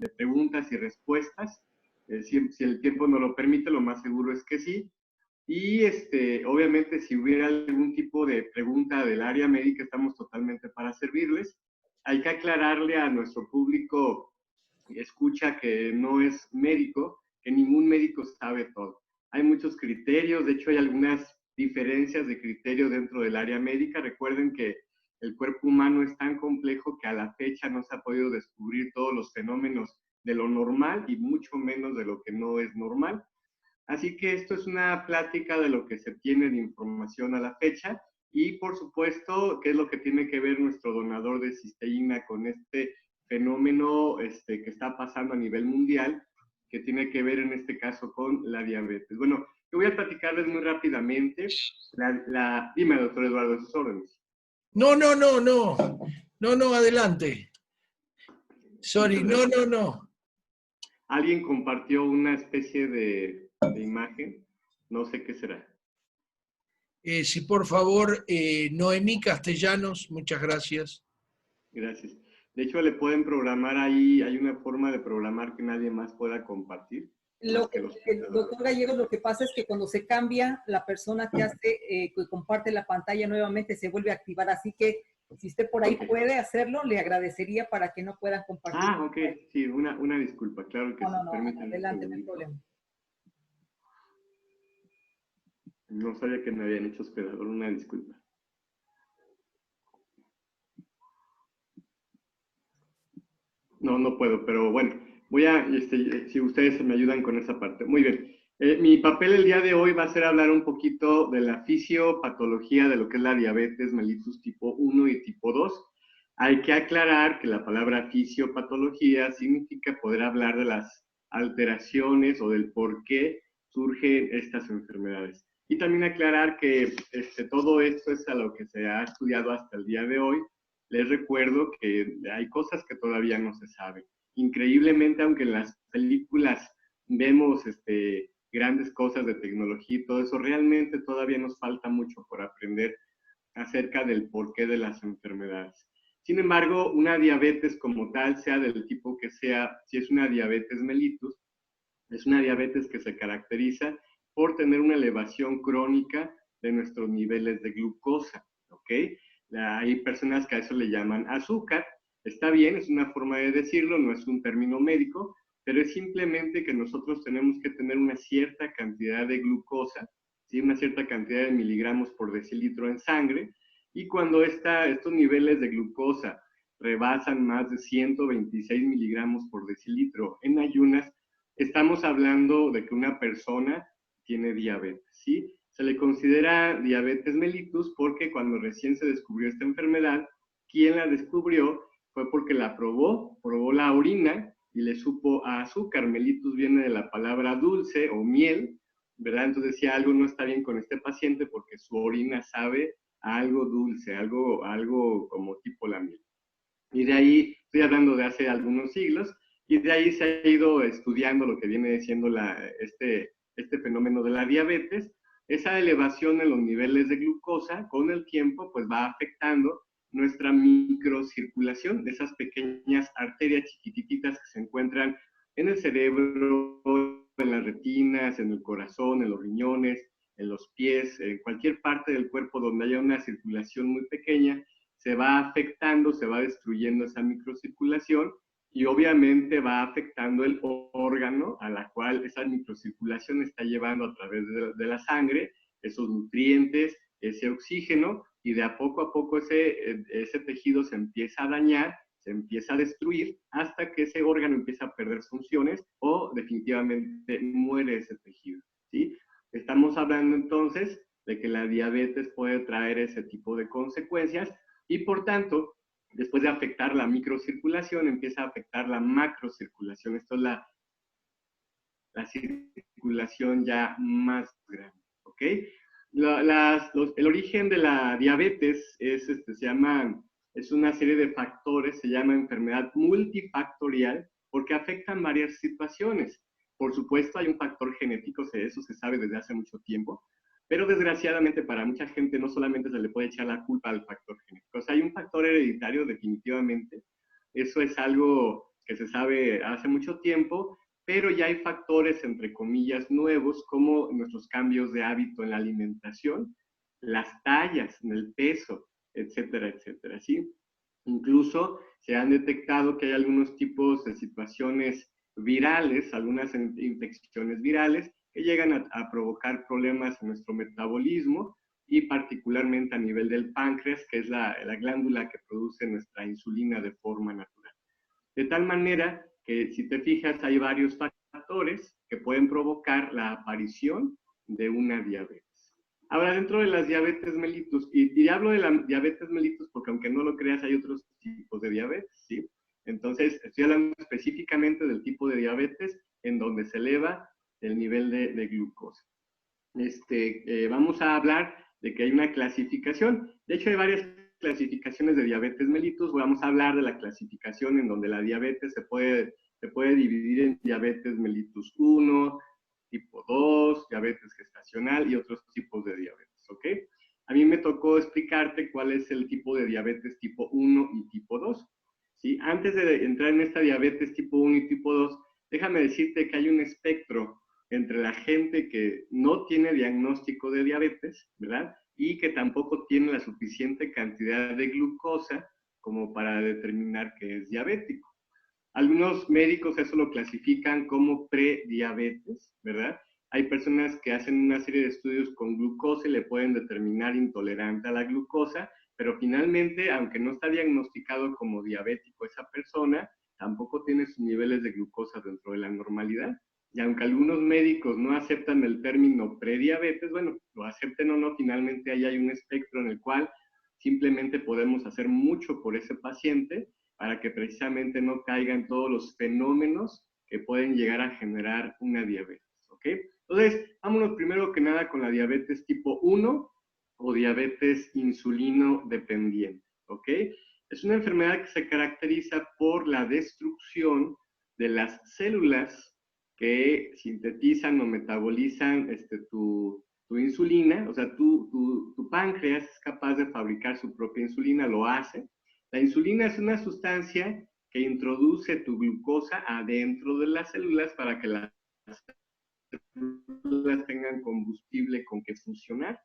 de preguntas y respuestas. Si el tiempo nos lo permite, lo más seguro es que sí. Y obviamente si hubiera algún tipo de pregunta del área médica, estamos totalmente para servirles. Hay que aclararle a nuestro público escucha que no es médico, que ningún médico sabe todo. Hay muchos criterios, de hecho hay algunas diferencias de criterio dentro del área médica. Recuerden que el cuerpo humano es tan complejo que a la fecha no se ha podido descubrir todos los fenómenos de lo normal y mucho menos de lo que no es normal. Así que esto es una plática de lo que se tiene de información a la fecha y por supuesto qué es lo que tiene que ver nuestro donador de cisteína con este fenómeno que está pasando a nivel mundial, que tiene que ver en este caso con la diabetes. Bueno, yo voy a platicarles muy rápidamente. Dime, doctor Eduardo, sus órdenes. No, adelante. Sorry, no. Alguien compartió una especie de imagen, no sé qué será. Sí, por favor, Noemí Castellanos, muchas gracias. Gracias. De hecho, le pueden programar ahí, hay una forma de programar que nadie más pueda compartir. Doctor Gallegos, lo que pasa es que cuando se cambia, la persona que hace, que comparte la pantalla nuevamente se vuelve a activar, así que si usted por ahí puede hacerlo, le agradecería para que no puedan compartir. Ah, ok, sí, una disculpa, claro que sí. No, adelante, no hay problema. No sabía que me habían hecho hospedador, una disculpa. No puedo, pero bueno, voy a, si ustedes me ayudan con esa parte. Muy bien. Mi papel el día de hoy va a ser hablar un poquito de la fisiopatología de lo que es la diabetes mellitus tipo 1 y tipo 2. Hay que aclarar que la palabra fisiopatología significa poder hablar de las alteraciones o del por qué surgen estas enfermedades. Y también aclarar que todo esto es a lo que se ha estudiado hasta el día de hoy. Les recuerdo que hay cosas que todavía no se saben. Increíblemente, aunque en las películas vemos grandes cosas de tecnología y todo eso, realmente todavía nos falta mucho por aprender acerca del porqué de las enfermedades. Sin embargo, una diabetes como tal, sea del tipo que sea, si es una diabetes mellitus, es una diabetes que se caracteriza por tener una elevación crónica de nuestros niveles de glucosa, ¿ok? Hay personas que a eso le llaman azúcar. Está bien, es una forma de decirlo, no es un término médico, pero es simplemente que nosotros tenemos que tener una cierta cantidad de glucosa, ¿sí? Una cierta cantidad de miligramos por decilitro en sangre, y cuando estos niveles de glucosa rebasan más de 126 miligramos por decilitro en ayunas, estamos hablando de que una persona tiene diabetes, ¿sí? Se le considera diabetes mellitus porque cuando recién se descubrió esta enfermedad, quien la descubrió fue porque la probó la orina y le supo a azúcar. Mellitus viene de la palabra dulce o miel, ¿verdad? Entonces decía, algo no está bien con este paciente porque su orina sabe a algo dulce, algo como tipo la miel. Y de ahí, estoy hablando de hace algunos siglos, y de ahí se ha ido estudiando lo que viene siendo este fenómeno de la diabetes. Esa elevación en los niveles de glucosa con el tiempo pues va afectando nuestra microcirculación, de esas pequeñas arterias chiquititas que se encuentran en el cerebro, en las retinas, en el corazón, en los riñones, en los pies, en cualquier parte del cuerpo donde haya una circulación muy pequeña, se va afectando, se va destruyendo esa microcirculación y obviamente va afectando el órgano a la cual esa microcirculación está llevando a través de la sangre esos nutrientes, ese oxígeno, y de a poco ese tejido se empieza a dañar, se empieza a destruir hasta que ese órgano empieza a perder funciones o definitivamente muere ese tejido, ¿sí? Estamos hablando entonces de que la diabetes puede traer ese tipo de consecuencias y por tanto, después de afectar la microcirculación, empieza a afectar la macrocirculación. Esto es la circulación ya más grande, ¿ok? El origen de la diabetes es una serie de factores, se llama enfermedad multifactorial, porque afectan varias situaciones. Por supuesto, hay un factor genético, eso se sabe desde hace mucho tiempo, pero desgraciadamente para mucha gente no solamente se le puede echar la culpa al factor genético. O sea, hay un factor hereditario definitivamente. Eso es algo que se sabe hace mucho tiempo, pero ya hay factores, entre comillas, nuevos, como nuestros cambios de hábito en la alimentación, las tallas, en el peso, etcétera, etcétera, ¿sí? Incluso se han detectado que hay algunos tipos de situaciones virales, algunas infecciones virales, que llegan a provocar problemas en nuestro metabolismo y particularmente a nivel del páncreas, que es la glándula que produce nuestra insulina de forma natural. De tal manera que, si te fijas, hay varios factores que pueden provocar la aparición de una diabetes. Ahora, dentro de las diabetes mellitus, y hablo de la diabetes mellitus porque aunque no lo creas, hay otros tipos de diabetes, ¿sí? Entonces, estoy hablando específicamente del tipo de diabetes en donde se eleva el nivel de glucosa. Vamos a hablar de que hay una clasificación. De hecho, hay varias clasificaciones de diabetes mellitus. Vamos a hablar de la clasificación en donde la diabetes se puede dividir en diabetes mellitus 1, tipo 2, diabetes gestacional y otros tipos de diabetes, ¿ok? A mí me tocó explicarte cuál es el tipo de diabetes tipo 1 y tipo 2, ¿sí? Antes de entrar en esta diabetes tipo 1 y tipo 2, déjame decirte que hay un espectro entre la gente que no tiene diagnóstico de diabetes, ¿verdad? Y que tampoco tiene la suficiente cantidad de glucosa como para determinar que es diabético. Algunos médicos eso lo clasifican como prediabetes, ¿verdad? Hay personas que hacen una serie de estudios con glucosa y le pueden determinar intolerante a la glucosa, pero finalmente, aunque no está diagnosticado como diabético esa persona, tampoco tiene sus niveles de glucosa dentro de la normalidad. Y aunque algunos médicos no aceptan el término prediabetes, bueno, lo acepten o no, finalmente ahí hay un espectro en el cual simplemente podemos hacer mucho por ese paciente para que precisamente no caigan todos los fenómenos que pueden llegar a generar una diabetes, ¿ok? Entonces, vámonos primero que nada con la diabetes tipo 1 o diabetes insulino dependiente, ¿ok? Es una enfermedad que se caracteriza por la destrucción de las células que sintetizan o metabolizan tu insulina, o sea, tu páncreas es capaz de fabricar su propia insulina, lo hace. La insulina es una sustancia que introduce tu glucosa adentro de las células para que las células tengan combustible con que funcionar.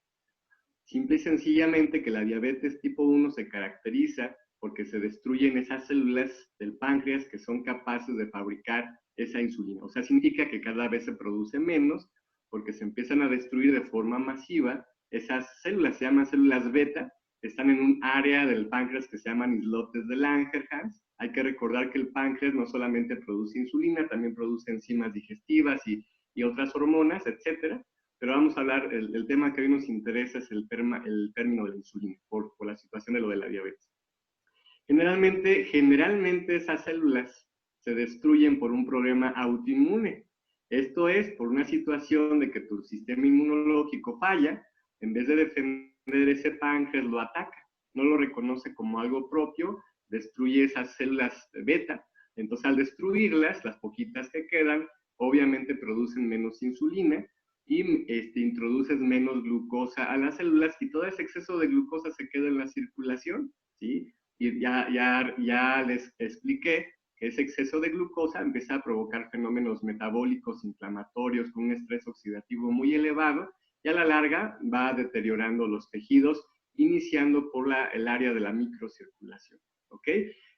Simple y sencillamente que la diabetes tipo 1 se caracteriza porque se destruyen esas células del páncreas que son capaces de fabricar esa insulina. O sea, significa que cada vez se produce menos porque se empiezan a destruir de forma masiva esas células, se llaman células beta, que están en un área del páncreas que se llaman islotes de Langerhans. Hay que recordar que el páncreas no solamente produce insulina, también produce enzimas digestivas y otras hormonas, etcétera. Pero vamos a hablar, el tema que hoy nos interesa es el término de la insulina, por la situación de lo de la diabetes. Generalmente esas células se destruyen por un problema autoinmune. Esto es por una situación de que tu sistema inmunológico falla, en vez de defender ese páncreas lo ataca, no lo reconoce como algo propio, destruye esas células beta. Entonces al destruirlas, las poquitas que quedan, obviamente producen menos insulina y introduces menos glucosa a las células y todo ese exceso de glucosa se queda en la circulación, ¿sí? Y ya les expliqué que ese exceso de glucosa empieza a provocar fenómenos metabólicos inflamatorios con un estrés oxidativo muy elevado y a la larga va deteriorando los tejidos, iniciando por el área de la microcirculación, ¿ok?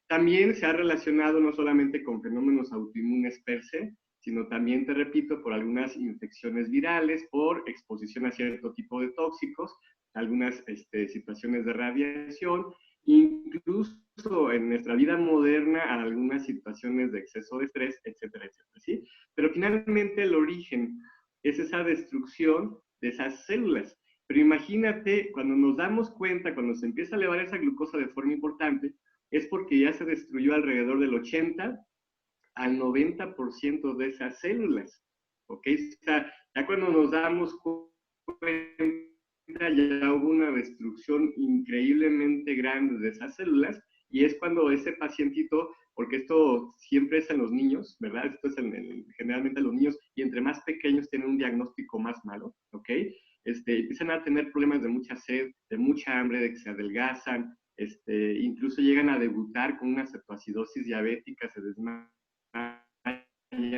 También se ha relacionado no solamente con fenómenos autoinmunes per se, sino también, te repito, por algunas infecciones virales, por exposición a cierto tipo de tóxicos, algunas situaciones de radiación, incluso en nuestra vida moderna a algunas situaciones de exceso de estrés, etcétera, etcétera, ¿sí? Pero finalmente el origen es esa destrucción de esas células. Pero imagínate, cuando nos damos cuenta, cuando se empieza a elevar esa glucosa de forma importante, es porque ya se destruyó alrededor del 80 al 90% de esas células, ¿ok? O sea, ya cuando nos damos cuenta, ya hubo una destrucción increíblemente grande de esas células y es cuando ese pacientito, porque esto siempre es en los niños, ¿verdad? Esto es generalmente en los niños y entre más pequeños tienen un diagnóstico más malo, ¿ok? Empiezan a tener problemas de mucha sed, de mucha hambre, de que se adelgazan, incluso llegan a debutar con una cetoacidosis diabética, se desmayan,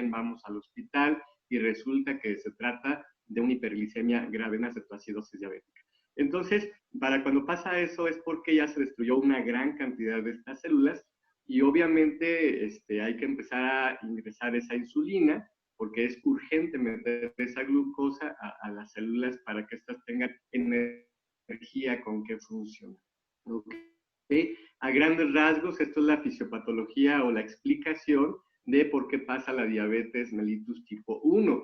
vamos al hospital y resulta que se trata de una hiperglicemia grave, una cetoacidosis diabética. Entonces, para cuando pasa eso es porque ya se destruyó una gran cantidad de estas células y obviamente hay que empezar a ingresar esa insulina porque es urgente meter esa glucosa a las células para que éstas tengan energía con que funcionan. ¿Okay? A grandes rasgos, esto es la fisiopatología o la explicación de por qué pasa la diabetes mellitus tipo 1.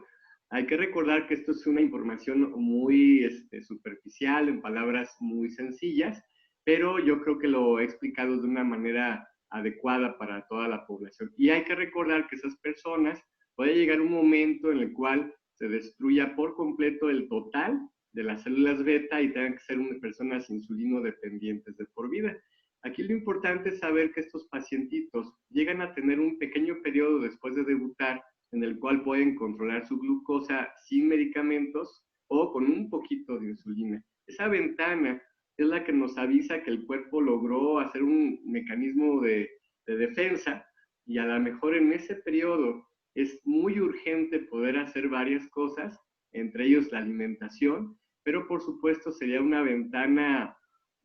Hay que recordar que esto es una información muy superficial, en palabras muy sencillas, pero yo creo que lo he explicado de una manera adecuada para toda la población. Y hay que recordar que esas personas puede llegar un momento en el cual se destruya por completo el total de las células beta y tengan que ser personas insulino dependientes de por vida. Aquí lo importante es saber que estos pacientitos llegan a tener un pequeño periodo después de debutar en el cual pueden controlar su glucosa sin medicamentos o con un poquito de insulina. Esa ventana es la que nos avisa que el cuerpo logró hacer un mecanismo de defensa y a lo mejor en ese periodo es muy urgente poder hacer varias cosas, entre ellos la alimentación, pero por supuesto sería una ventana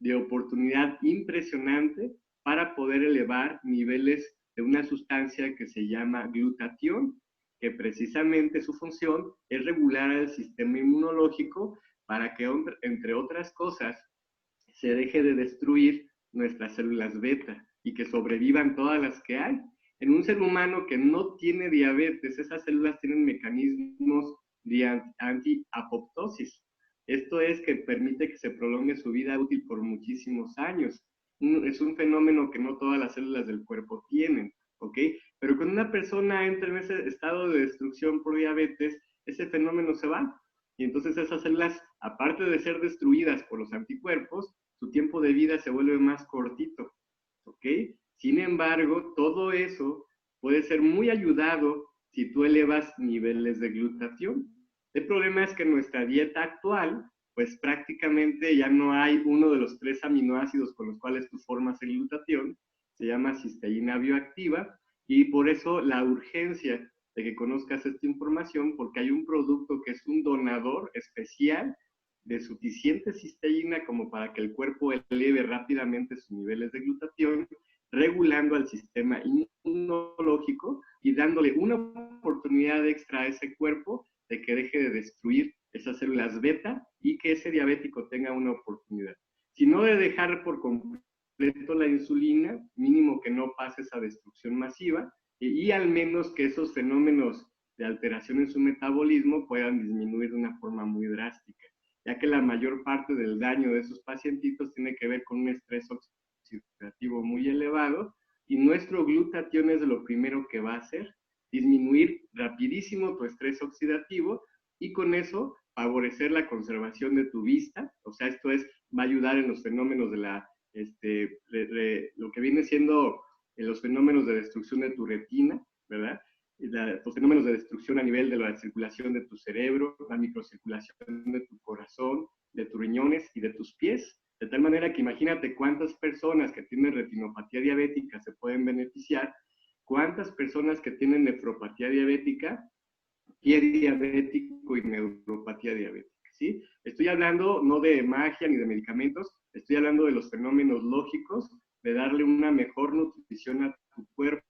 de oportunidad impresionante para poder elevar niveles de una sustancia que se llama glutatión, que precisamente su función es regular el sistema inmunológico para que, entre otras cosas, se deje de destruir nuestras células beta y que sobrevivan todas las que hay. En un ser humano que no tiene diabetes, esas células tienen mecanismos de anti-apoptosis. Esto es que permite que se prolongue su vida útil por muchísimos años. Es un fenómeno que no todas las células del cuerpo tienen, ¿ok? Pero cuando una persona entra en ese estado de destrucción por diabetes, ese fenómeno se va. Y entonces esas células, aparte de ser destruidas por los anticuerpos, su tiempo de vida se vuelve más cortito, ¿ok? Sin embargo, todo eso puede ser muy ayudado si tú elevas niveles de glutatión. El problema es que en nuestra dieta actual, pues prácticamente ya no hay uno de los 3 aminoácidos con los cuales tú formas el glutatión, se llama cisteína bioactiva, y por eso la urgencia de que conozcas esta información, porque hay un producto que es un donador especial de suficiente cisteína como para que el cuerpo eleve rápidamente sus niveles de glutatión, regulando al sistema inmunológico y dándole una oportunidad extra a ese cuerpo de que deje de destruir esas células beta y que ese diabético tenga una oportunidad. Si no de dejar por completo la insulina, mínimo que no pase esa destrucción masiva y al menos que esos fenómenos de alteración en su metabolismo puedan disminuir de una forma muy drástica, ya que la mayor parte del daño de esos pacientitos tiene que ver con un estrés oxidativo muy elevado y nuestro glutatión es lo primero que va a hacer, disminuir rapidísimo tu estrés oxidativo y con eso favorecer la conservación de tu vista, o sea, esto va a ayudar en los fenómenos de lo que viene siendo los fenómenos de destrucción de tu retina, ¿verdad? Los fenómenos de destrucción a nivel de la circulación de tu cerebro, la microcirculación de tu corazón, de tus riñones y de tus pies, de tal manera que imagínate cuántas personas que tienen retinopatía diabética se pueden beneficiar, cuántas personas que tienen nefropatía diabética, pie diabético y neuropatía diabética, ¿sí? Estoy hablando no de magia ni de medicamentos, estoy hablando de los fenómenos lógicos, de darle una mejor nutrición a tu cuerpo,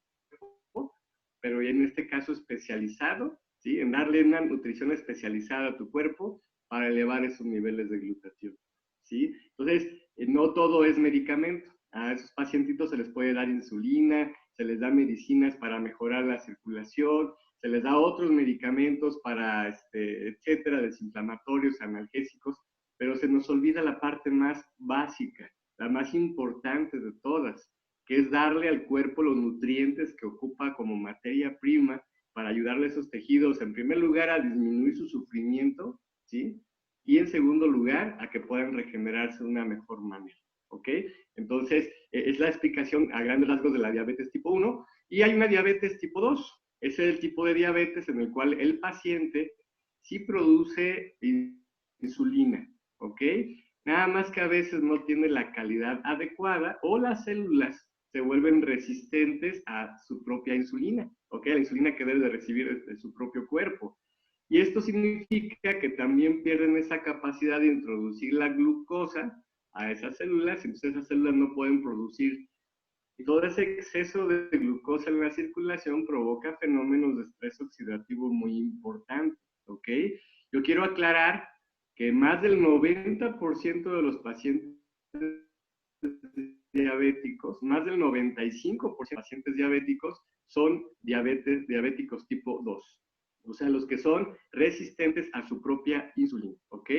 pero en este caso especializado, ¿sí? En darle una nutrición especializada a tu cuerpo para elevar esos niveles de glutatión, ¿sí? Entonces, no todo es medicamento. A esos pacientitos se les puede dar insulina, se les da medicinas para mejorar la circulación, se les da otros medicamentos para, etcétera, desinflamatorios, analgésicos, pero se nos olvida la parte más básica, la más importante de todas, que es darle al cuerpo los nutrientes que ocupa como materia prima para ayudarle a esos tejidos, en primer lugar, a disminuir su sufrimiento, ¿sí? Y en segundo lugar, a que puedan regenerarse de una mejor manera, ¿ok? Entonces, es la explicación a grandes rasgos de la diabetes tipo 1, y hay una diabetes tipo 2. Ese es el tipo de diabetes en el cual el paciente sí produce insulina, ¿ok? nada más que a veces no tiene la calidad adecuada o las células se vuelven resistentes a su propia insulina, ¿ok? La insulina que debe de recibir de su propio cuerpo. Y esto significa que también pierden esa capacidad de introducir la glucosa a esas células, entonces esas células no pueden producir. Y todo ese exceso de glucosa en la circulación provoca fenómenos de estrés oxidativo muy importantes, ¿ok? Yo quiero aclarar que más del 90% de los pacientes diabéticos, más del 95% de pacientes diabéticos son diabéticos tipo 2. O sea, los que son resistentes a su propia insulina, ¿ok?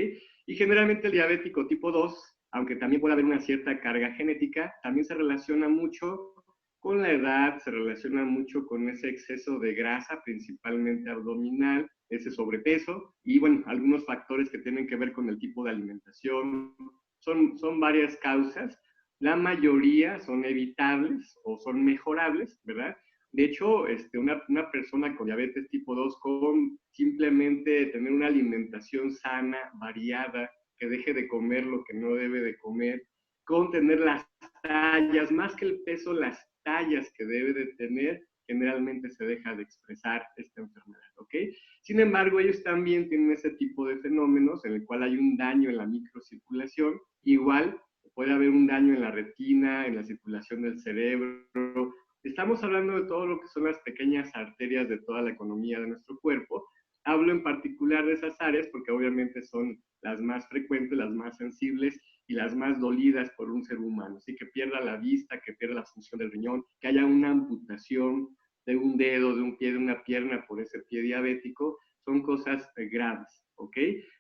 Y generalmente el diabético tipo 2, aunque también puede haber una cierta carga genética, también se relaciona mucho con la edad, se relaciona mucho con ese exceso de grasa, principalmente abdominal, ese sobrepeso, y bueno, algunos factores que tienen que ver con el tipo de alimentación. Son varias causas. La mayoría son evitables o son mejorables, ¿verdad? De hecho, una persona con diabetes tipo 2, con simplemente tener una alimentación sana, variada, que deje de comer lo que no debe de comer, con tener las tallas, más que el peso, las tallas que debe de tener, generalmente se deja de expresar esta enfermedad, ¿ok? Sin embargo, ellos también tienen ese tipo de fenómenos en el cual hay un daño en la microcirculación, igual puede haber un daño en la retina, en la circulación del cerebro. Estamos hablando de todo lo que son las pequeñas arterias de toda la economía de nuestro cuerpo. Hablo en particular de esas áreas porque obviamente son las más frecuentes, las más sensibles y las más dolidas por un ser humano. Así que pierda la vista, que pierda la función del riñón, que haya una amputación de un dedo, de un pie, de una pierna por ese pie diabético, son cosas graves, ¿ok?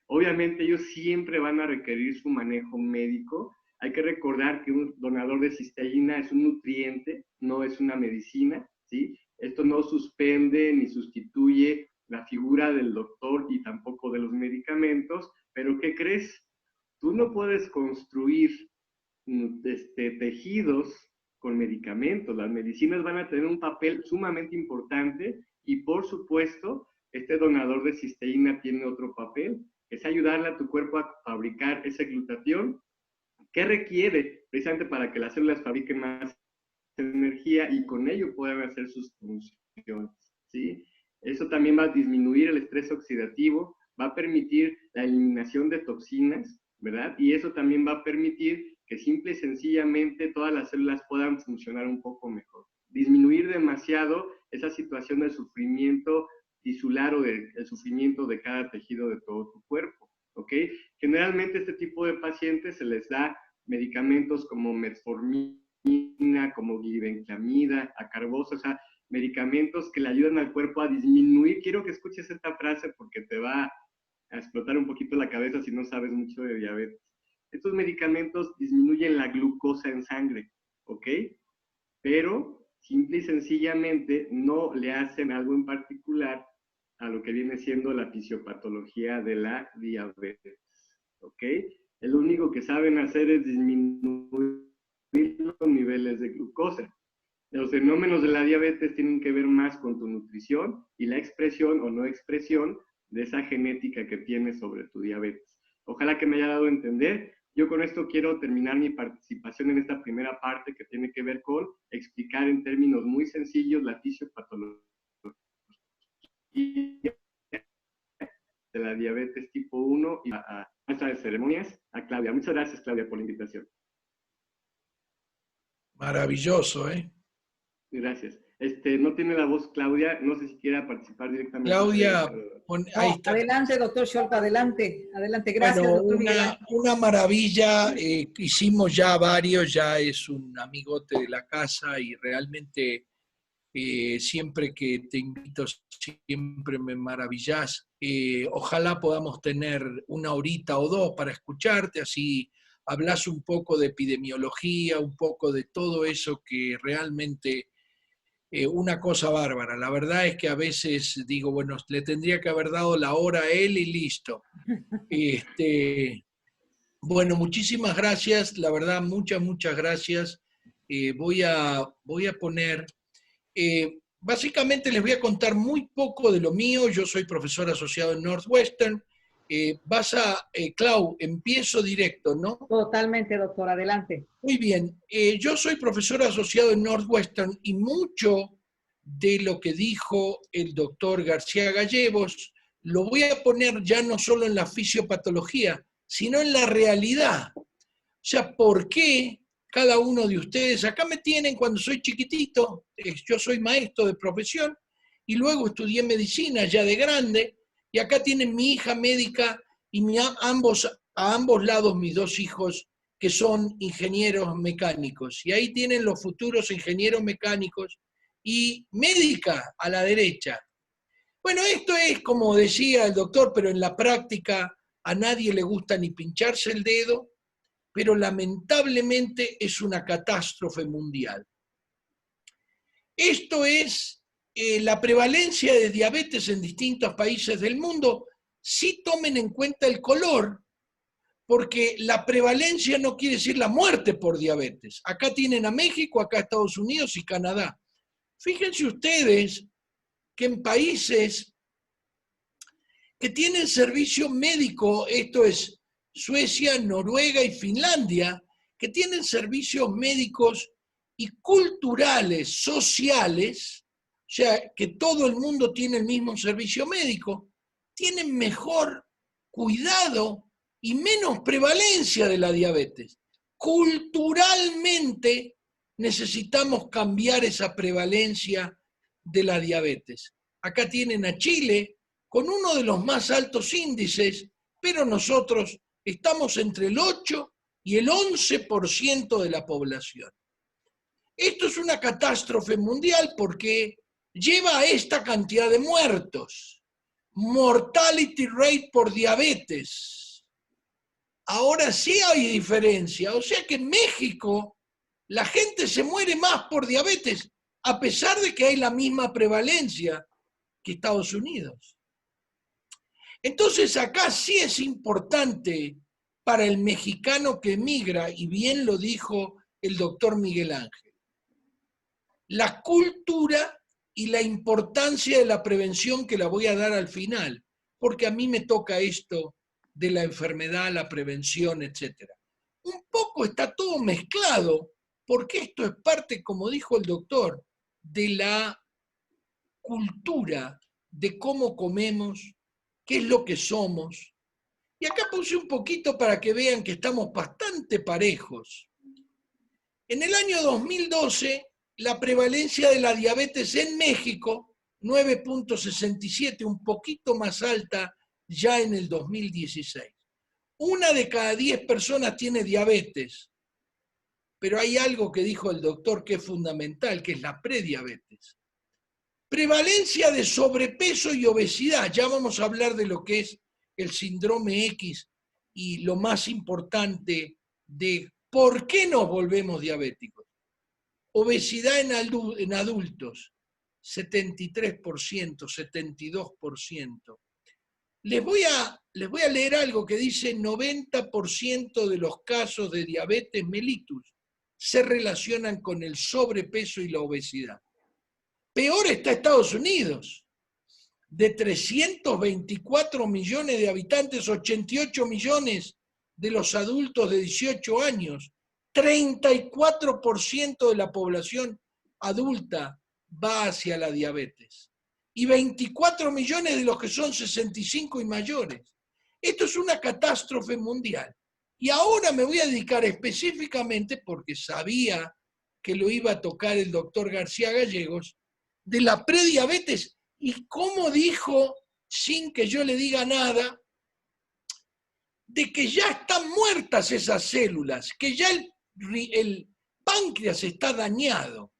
Obviamente ellos siempre van a requerir su manejo médico. Hay que recordar que un donador de cisteína es un nutriente, no es una medicina, ¿sí? Esto no suspende ni sustituye la figura del doctor y tampoco de los medicamentos, pero ¿qué crees? Tú no puedes construir tejidos con medicamentos. Las medicinas van a tener un papel sumamente importante y por supuesto, este donador de cisteína tiene otro papel, es ayudarle a tu cuerpo a fabricar ese glutatión que requiere precisamente para que las células fabriquen más energía y con ello puedan hacer sus funciones, ¿sí? Eso también va a disminuir el estrés oxidativo, va a permitir la eliminación de toxinas, ¿verdad? Y eso también va a permitir que simple y sencillamente todas las células puedan funcionar un poco mejor. Disminuir demasiado esa situación del sufrimiento tisular o del sufrimiento de cada tejido de todo tu cuerpo, ¿ok? Generalmente este tipo de pacientes se les da medicamentos como metformina, como glibenclamida, acarbosa, o sea, medicamentos que le ayudan al cuerpo a disminuir. Quiero que escuches esta frase porque te va a explotar un poquito la cabeza si no sabes mucho de diabetes. Estos medicamentos disminuyen la glucosa en sangre, ¿ok? Pero simple y sencillamente no le hacen algo en particular a lo que viene siendo la fisiopatología de la diabetes, ¿ok? Lo único que saben hacer es disminuir los niveles de glucosa. Los fenómenos de la diabetes tienen que ver más con tu nutrición y la expresión o no expresión de esa genética que tienes sobre tu diabetes. Ojalá que me haya dado a entender. Yo con esto quiero terminar mi participación en esta primera parte que tiene que ver con explicar en términos muy sencillos la fisiopatología de la diabetes tipo 1 y a maestra de ceremonias, a Claudia. Muchas gracias, Claudia, por la invitación. Maravilloso, ¿eh? Gracias. No tiene la voz Claudia, no sé si quiera participar directamente. Claudia, ahí no, está. Adelante, doctor Scholka, adelante, adelante. Gracias, bueno, doctor Miguel Ángel. una maravilla, hicimos ya varios, ya es un amigote de la casa y realmente siempre que te invito, siempre me maravillás. Ojalá podamos tener una horita o dos para escucharte, así hablas un poco de epidemiología, un poco de todo eso que realmente una cosa bárbara. La verdad es que a veces digo, bueno, le tendría que haber dado la hora a él y listo. Bueno, muchísimas gracias, la verdad, muchas gracias. Voy a poner... básicamente les voy a contar muy poco de lo mío. Yo soy profesor asociado en Northwestern. Clau, empiezo directo, ¿no? Totalmente, doctor, adelante. Muy bien. Yo soy profesor asociado en Northwestern y mucho de lo que dijo el doctor García Gallegos lo voy a poner ya no solo en la fisiopatología, sino en la realidad. O sea, ¿por qué cada uno de ustedes, acá me tienen cuando soy chiquitito, yo soy maestro de profesión y luego estudié medicina ya de grande, y acá tienen mi hija médica y a ambos lados mis dos hijos que son ingenieros mecánicos. Y ahí tienen los futuros ingenieros mecánicos y médica a la derecha. Bueno, esto es como decía el doctor, pero en la práctica a nadie le gusta ni pincharse el dedo, pero lamentablemente es una catástrofe mundial. Esto es la prevalencia de diabetes en distintos países del mundo. Sí tomen en cuenta el color, porque la prevalencia no quiere decir la muerte por diabetes. Acá tienen a México, acá Estados Unidos y Canadá. Fíjense ustedes que en países que tienen servicio médico, esto es Suecia, Noruega y Finlandia, que tienen servicios médicos y culturales, sociales, o sea, que todo el mundo tiene el mismo servicio médico, tienen mejor cuidado y menos prevalencia de la diabetes. Culturalmente necesitamos cambiar esa prevalencia de la diabetes. Acá tienen a Chile con uno de los más altos índices, pero nosotros estamos entre el 8 y el 11% de la población. Esto es una catástrofe mundial porque lleva a esta cantidad de muertos. Mortality rate por diabetes. Ahora sí hay diferencia, o sea que en México la gente se muere más por diabetes, a pesar de que hay la misma prevalencia que Estados Unidos. Entonces acá sí es importante para el mexicano que emigra, y bien lo dijo el doctor Miguel Ángel, la cultura y la importancia de la prevención, que la voy a dar al final, porque a mí me toca esto de la enfermedad, la prevención, etc. Un poco está todo mezclado, porque esto es parte, como dijo el doctor, de la cultura, de cómo comemos, qué es lo que somos. Y acá puse un poquito para que vean que estamos bastante parejos. En el año 2012, la prevalencia de la diabetes en México, 9.67, un poquito más alta ya en el 2016. 1 de cada 10 personas tiene diabetes, pero hay algo que dijo el doctor que es fundamental, que es la prediabetes. Prevalencia de sobrepeso y obesidad, ya vamos a hablar de lo que es el síndrome X y lo más importante de por qué nos volvemos diabéticos. Obesidad en adultos, 73%, 72%. Les voy a leer algo que dice 90% de los casos de diabetes mellitus se relacionan con el sobrepeso y la obesidad. Peor está Estados Unidos. De 324 millones de habitantes, 88 millones de los adultos de 18 años, 34% de la población adulta va hacia la diabetes. Y 24 millones de los que son 65 y mayores. Esto es una catástrofe mundial. Y ahora me voy a dedicar específicamente, porque sabía que lo iba a tocar el doctor García Gallegos, de la prediabetes y cómo dijo, sin que yo le diga nada, de que ya están muertas esas células, que ya el páncreas está dañado.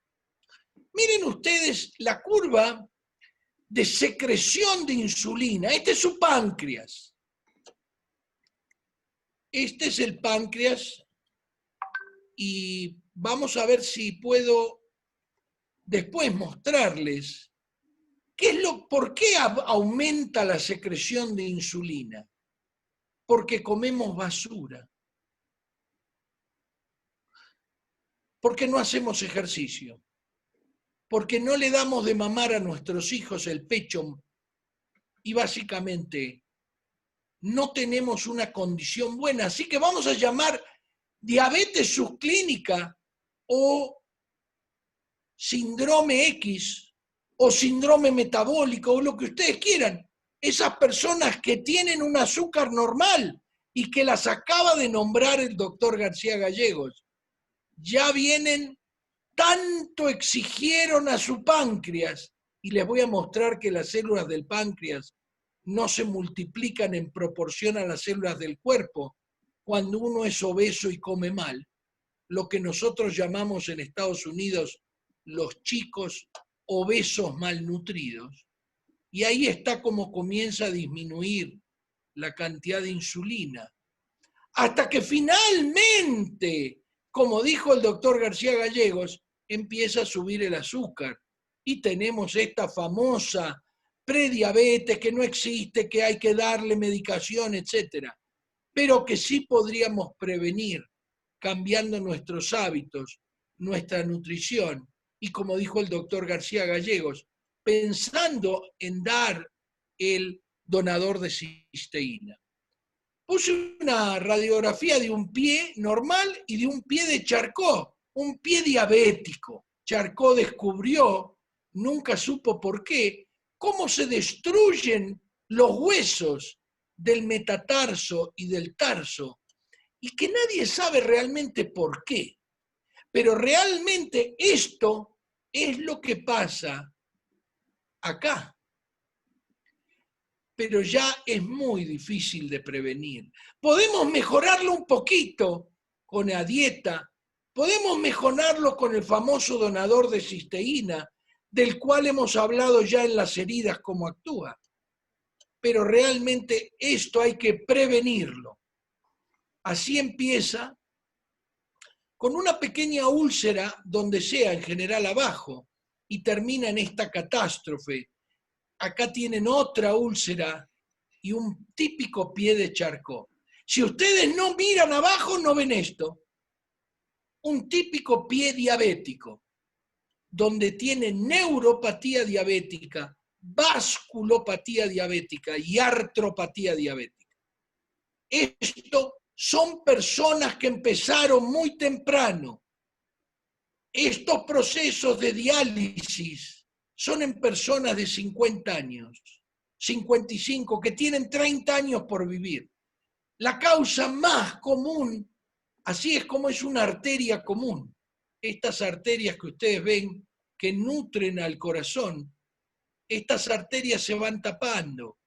Miren ustedes la curva de secreción de insulina. Este es su páncreas. Este es el páncreas y vamos a ver si puedo después mostrarles por qué aumenta la secreción de insulina. Porque comemos basura. Porque no hacemos ejercicio. Porque no le damos de mamar a nuestros hijos el pecho y básicamente no tenemos una condición buena. Así que vamos a llamar diabetes subclínica o síndrome X o síndrome metabólico o lo que ustedes quieran. Esas personas que tienen un azúcar normal y que las acaba de nombrar el doctor García Gallegos, ya vienen, tanto exigieron a su páncreas, y les voy a mostrar que las células del páncreas no se multiplican en proporción a las células del cuerpo cuando uno es obeso y come mal, lo que nosotros llamamos en Estados Unidos los chicos obesos malnutridos. Y ahí está como comienza a disminuir la cantidad de insulina. Hasta que finalmente, como dijo el doctor García Gallegos, empieza a subir el azúcar. Y tenemos esta famosa prediabetes que no existe, que hay que darle medicación, etc. Pero que sí podríamos prevenir cambiando nuestros hábitos, nuestra nutrición. Y como dijo el doctor García Gallegos, pensando en dar el donador de cisteína. Puse una radiografía de un pie normal y de un pie de Charcot, un pie diabético. Charcot descubrió, nunca supo por qué, cómo se destruyen los huesos del metatarso y del tarso, y que nadie sabe realmente por qué. Pero realmente esto es lo que pasa acá. Pero ya es muy difícil de prevenir. Podemos mejorarlo un poquito con la dieta, podemos mejorarlo con el famoso donador de cisteína, del cual hemos hablado ya en las heridas cómo actúa. Pero realmente esto hay que prevenirlo. Así empieza con una pequeña úlcera donde sea, en general abajo, y termina en esta catástrofe. Acá tienen otra úlcera y un típico pie de Charcot. Si ustedes no miran abajo, no ven esto. Un típico pie diabético, donde tiene neuropatía diabética, vasculopatía diabética y artropatía diabética. Esto son personas que empezaron muy temprano. Estos procesos de diálisis son en personas de 50 años, 55, que tienen 30 años por vivir. La causa más común, así es como es una arteria común. Estas arterias que ustedes ven que nutren al corazón, estas arterias se van tapando.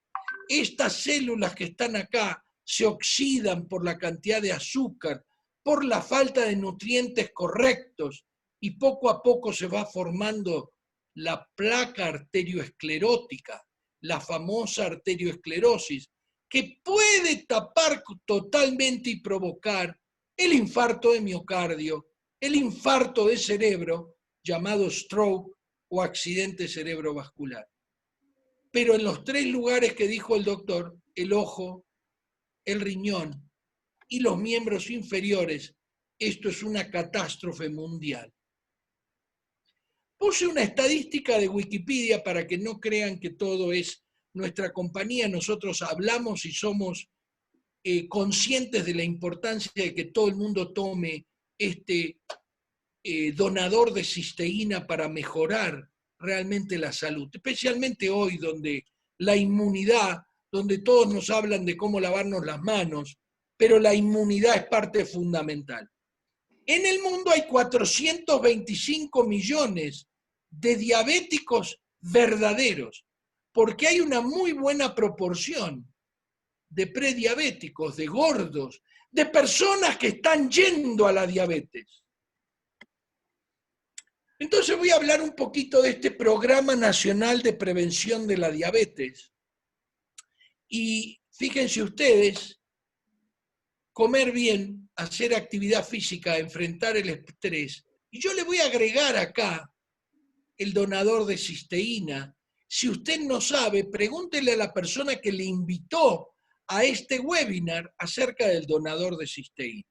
Estas células que están acá se oxidan por la cantidad de azúcar, por la falta de nutrientes correctos, y poco a poco se va formando la placa arterioesclerótica, la famosa arterioesclerosis, que puede tapar totalmente y provocar el infarto de miocardio, el infarto de cerebro, llamado stroke o accidente cerebrovascular. Pero en los tres lugares que dijo el doctor, el ojo, el riñón y los miembros inferiores, esto es una catástrofe mundial. Puse una estadística de Wikipedia para que no crean que todo es nuestra compañía. Nosotros hablamos y somos conscientes de la importancia de que todo el mundo tome este donador de cisteína para mejorar realmente la salud, especialmente hoy donde la inmunidad, donde todos nos hablan de cómo lavarnos las manos, pero la inmunidad es parte fundamental. En el mundo hay 425 millones de diabéticos verdaderos, porque hay una muy buena proporción de prediabéticos, de gordos, de personas que están yendo a la diabetes. Entonces voy a hablar un poquito de este Programa Nacional de Prevención de la Diabetes. Y fíjense ustedes, comer bien, hacer actividad física, enfrentar el estrés. Y yo le voy a agregar acá el donador de cisteína. Si usted no sabe, pregúntele a la persona que le invitó a este webinar acerca del donador de cisteína.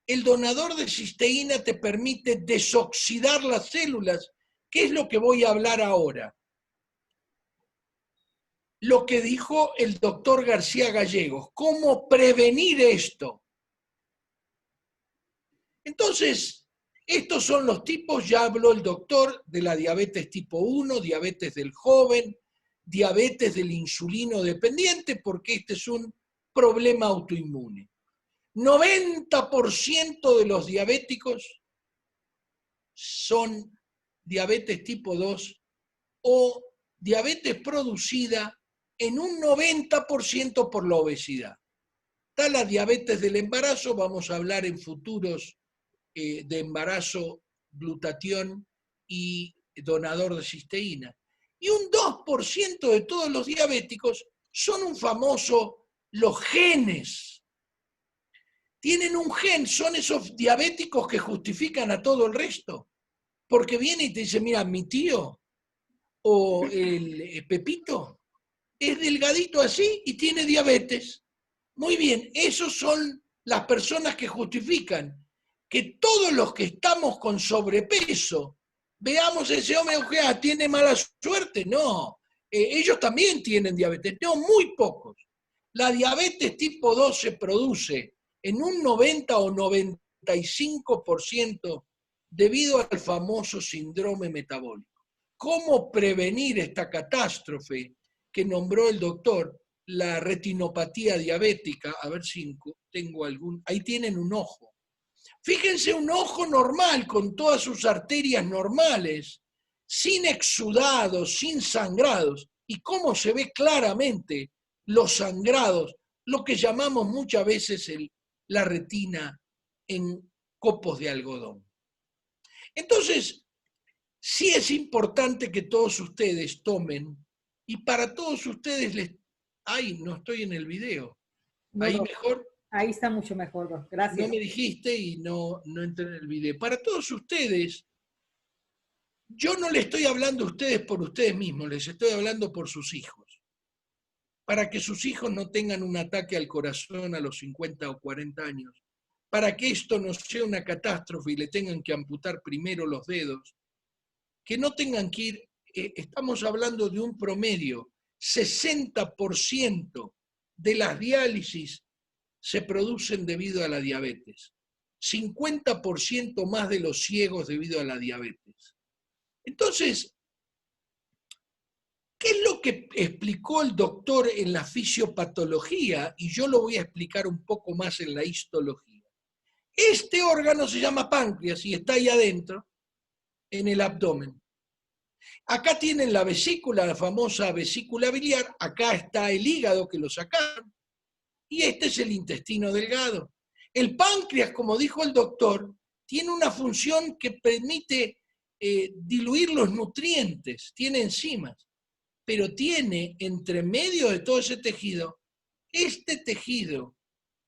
El donador de cisteína te permite desoxidar las células, que es lo que voy a hablar ahora. lo que dijo el doctor García Gallegos, cómo prevenir esto. Entonces, estos son los tipos, ya habló el doctor de la diabetes tipo 1, diabetes del joven, diabetes del insulino dependiente, porque este es un problema autoinmune. 90% de los diabéticos son diabetes tipo 2 o diabetes producida en un 90% por la obesidad. Está la diabetes del embarazo, vamos a hablar en futuros de embarazo, glutatión y donador de cisteína. Y un 2% de todos los diabéticos son un famoso, los genes. Tienen un gen, son esos diabéticos que justifican a todo el resto. Porque viene y te dice, mira, mi tío o el Pepito es delgadito así y tiene diabetes. Muy bien, esos son las personas que justifican que todos los que estamos con sobrepeso, veamos ese hombre que tiene mala suerte. No, ellos también tienen diabetes, no, muy pocos. La diabetes tipo 2 se produce en un 90 o 95% debido al famoso síndrome metabólico. ¿Cómo prevenir esta catástrofe que nombró el doctor? La retinopatía diabética, a ver si tengo algún, ahí tienen un ojo. Fíjense, un ojo normal, con todas sus arterias normales, sin exudados, sin sangrados, y cómo se ve claramente los sangrados, lo que llamamos muchas veces la retina en copos de algodón. Entonces, sí es importante que todos ustedes tomen, y para todos ustedes ¡ay, no estoy en el video! No, ¿Ahí no, mejor? ahí está mucho mejor, Doc. Gracias. No me dijiste y no entré en el video. Para todos ustedes, yo no le estoy hablando a ustedes por ustedes mismos, les estoy hablando por sus hijos. Para que sus hijos no tengan un ataque al corazón a los 50 o 40 años. Para que esto no sea una catástrofe y le tengan que amputar primero los dedos. Que no tengan que ir, estamos hablando de un promedio, 60% de las diálisis se producen debido a la diabetes. 50% más de los ciegos debido a la diabetes. Entonces, ¿qué es lo que explicó el doctor en la fisiopatología? Y yo lo voy a explicar un poco más en la histología. Este órgano se llama páncreas y está ahí adentro, en el abdomen. Acá tienen la vesícula, la famosa vesícula biliar, acá está el hígado que lo sacaron, y este es el intestino delgado. El páncreas, como dijo el doctor, tiene una función que permite diluir los nutrientes, tiene enzimas, pero tiene entre medio de todo ese tejido, este tejido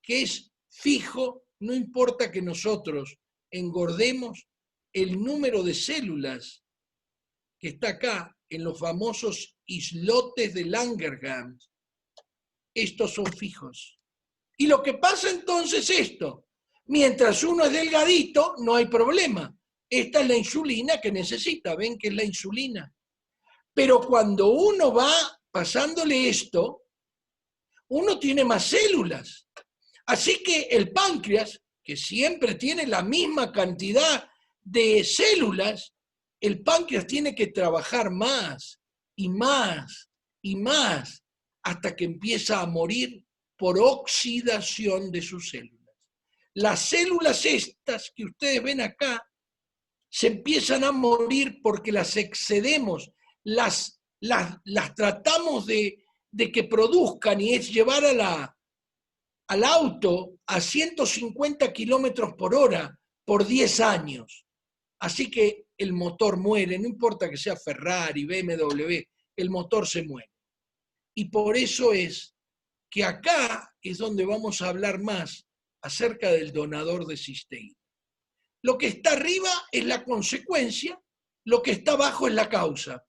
que es fijo, no importa que nosotros engordemos, el número de células que está acá en los famosos islotes de Langerhans, estos son fijos. Y lo que pasa entonces es esto, mientras uno es delgadito, no hay problema. Esta es la insulina que necesita, ven que es la insulina. Pero cuando uno va pasándole esto, uno tiene más células. Así que el páncreas, que siempre tiene la misma cantidad de células, el páncreas tiene que trabajar más y más y más hasta que empieza a morir por oxidación de sus células. Las células estas que ustedes ven acá se empiezan a morir porque las excedemos, las tratamos de que produzcan, y es llevar al auto a 150 kilómetros por hora por 10 años. Así que el motor muere, no importa que sea Ferrari, BMW, el motor se muere. Y por eso es que acá es donde vamos a hablar más acerca del donador de cisteína. Lo que está arriba es la consecuencia, lo que está abajo es la causa.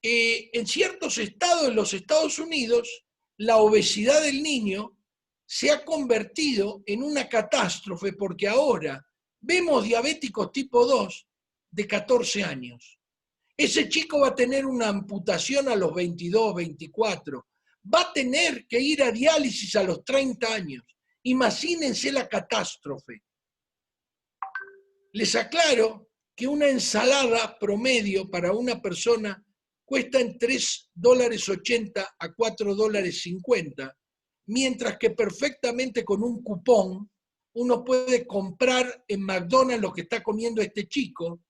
En ciertos estados de los Estados Unidos, la obesidad del niño se ha convertido en una catástrofe porque ahora vemos diabéticos tipo 2 de 14 años. Ese chico va a tener una amputación a los 22, 24. Va a tener que ir a diálisis a los 30 años. Imagínense la catástrofe. Les aclaro que una ensalada promedio para una persona cuesta en $3.80 a $4.50, mientras que perfectamente con un cupón uno puede comprar en McDonald's lo que está comiendo este chico,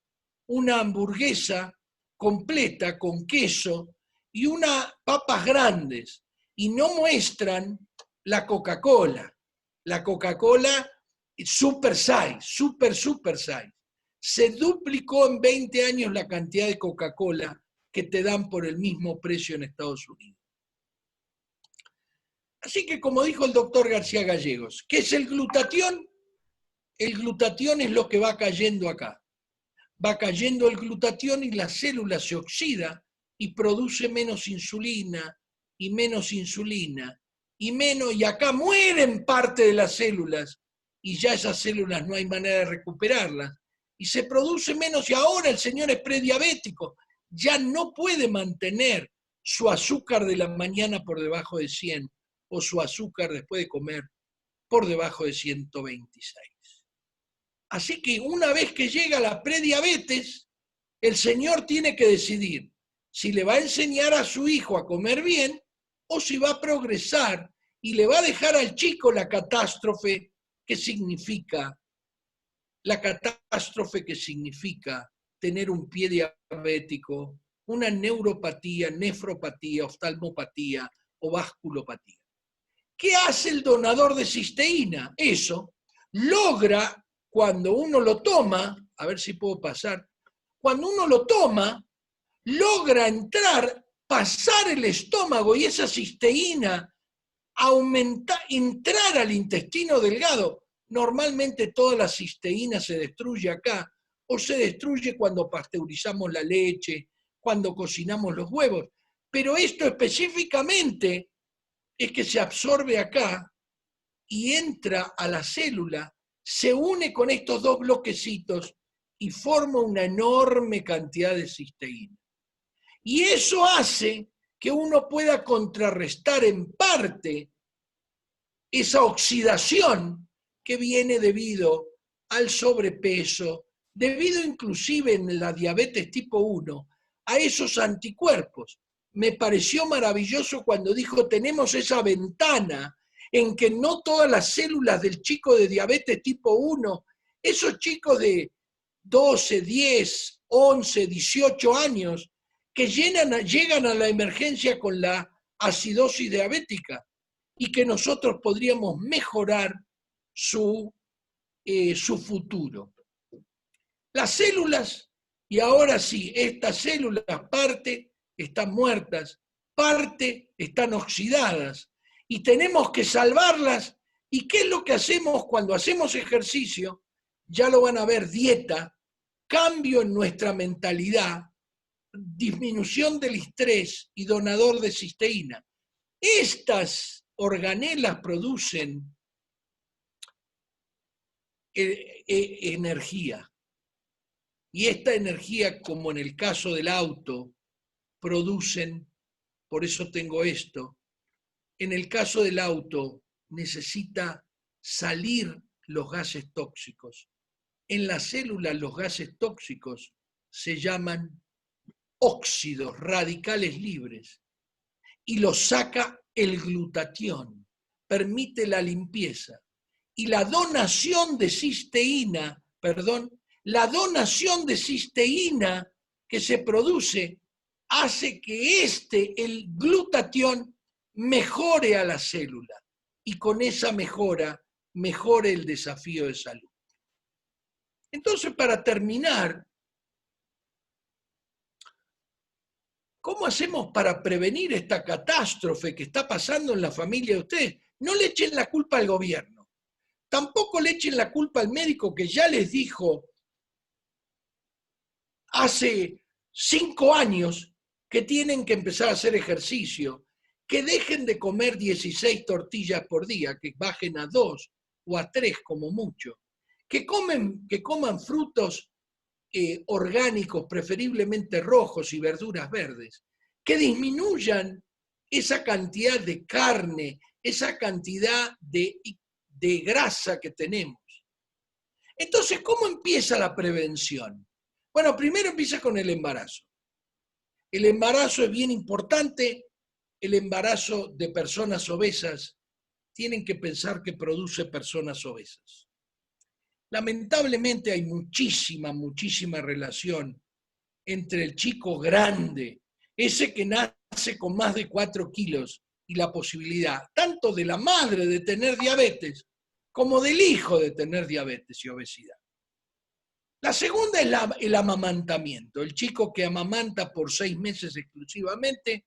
una hamburguesa completa con queso y unas papas grandes, y no muestran la Coca-Cola. La Coca-Cola super size, super size. Se duplicó en 20 años la cantidad de Coca-Cola que te dan por el mismo precio en Estados Unidos. Así que, como dijo el doctor García Gallegos, ¿qué es el glutatión? El glutatión es lo que va cayendo acá. Va cayendo el glutatión y la célula se oxida y produce menos insulina, y menos insulina, y acá mueren parte de las células, y ya esas células no hay manera de recuperarlas, y se produce menos, y ahora el señor es prediabético, ya no puede mantener su azúcar de la mañana por debajo de 100, o su azúcar después de comer por debajo de 126. Así que una vez que llega la prediabetes, el señor tiene que decidir si le va a enseñar a su hijo a comer bien o si va a progresar y le va a dejar al chico la catástrofe que significa tener un pie diabético, una neuropatía, nefropatía, oftalmopatía o vasculopatía. ¿Qué hace el donador de cisteína? Eso logra, cuando uno lo toma, a ver si puedo pasar, cuando uno lo toma, logra pasar el estómago y esa cisteína entrar al intestino delgado. Normalmente toda la cisteína se destruye acá, o se destruye cuando pasteurizamos la leche, cuando cocinamos los huevos, pero esto específicamente es que se absorbe acá y entra a la célula, se une con estos dos bloquecitos y forma una enorme cantidad de cisteína. Y eso hace que uno pueda contrarrestar en parte esa oxidación que viene debido al sobrepeso, debido inclusive en la diabetes tipo 1, a esos anticuerpos. Me pareció maravilloso cuando dijo, tenemos esa ventana en que no todas las células del chico de diabetes tipo 1, esos chicos de 12, 10, 11, 18 años, que llegan a la emergencia con la acidosis diabética y que nosotros podríamos mejorar su futuro. Las células, y ahora sí, estas células parte están muertas, parte están oxidadas, y tenemos que salvarlas. ¿Y qué es lo que hacemos cuando hacemos ejercicio? Ya lo van a ver, dieta, cambio en nuestra mentalidad, disminución del estrés y donador de cisteína. Estas organelas producen energía. Y esta energía, como en el caso del auto, producen, por eso tengo esto, en el caso del auto necesita salir los gases tóxicos. En las células los gases tóxicos se llaman óxidos radicales libres y los saca el glutatión, permite la limpieza. Y la donación de cisteína, la donación de cisteína que se produce hace que el glutatión mejore a la célula y con esa mejora mejore el desafío de salud. Entonces, para terminar, ¿cómo hacemos para prevenir esta catástrofe que está pasando en la familia de ustedes? No le echen la culpa al gobierno. Tampoco le echen la culpa al médico que ya les dijo hace 5 años que tienen que empezar a hacer ejercicio, que dejen de comer 16 tortillas por día, que bajen a 2 o a 3 como mucho, que coman frutos orgánicos, preferiblemente rojos y verduras verdes, que disminuyan esa cantidad de carne, esa cantidad de grasa que tenemos. Entonces, ¿cómo empieza la prevención? Bueno, primero empieza con el embarazo. El embarazo es bien importante. El embarazo de personas obesas tienen que pensar que produce personas obesas. Lamentablemente hay muchísima relación entre el chico grande, ese que nace con más de 4 kilos, y la posibilidad tanto de la madre de tener diabetes como del hijo de tener diabetes y obesidad. La segunda es el amamantamiento. El chico que amamanta por 6 meses exclusivamente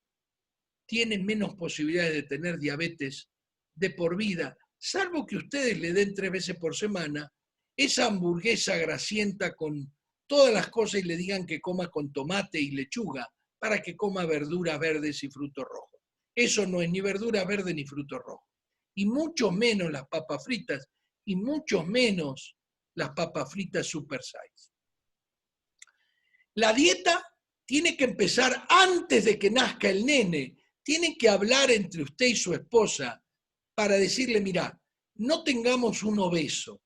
tiene menos posibilidades de tener diabetes de por vida, salvo que ustedes le den 3 veces por semana esa hamburguesa grasienta con todas las cosas y le digan que coma con tomate y lechuga para que coma verduras verdes y frutos rojos. Eso no es ni verdura verde ni fruto rojo. Y mucho menos las papas fritas, y mucho menos las papas fritas super size. La dieta tiene que empezar antes de que nazca el nene. Tienen que hablar entre usted y su esposa para decirle, mira, no tengamos un obeso.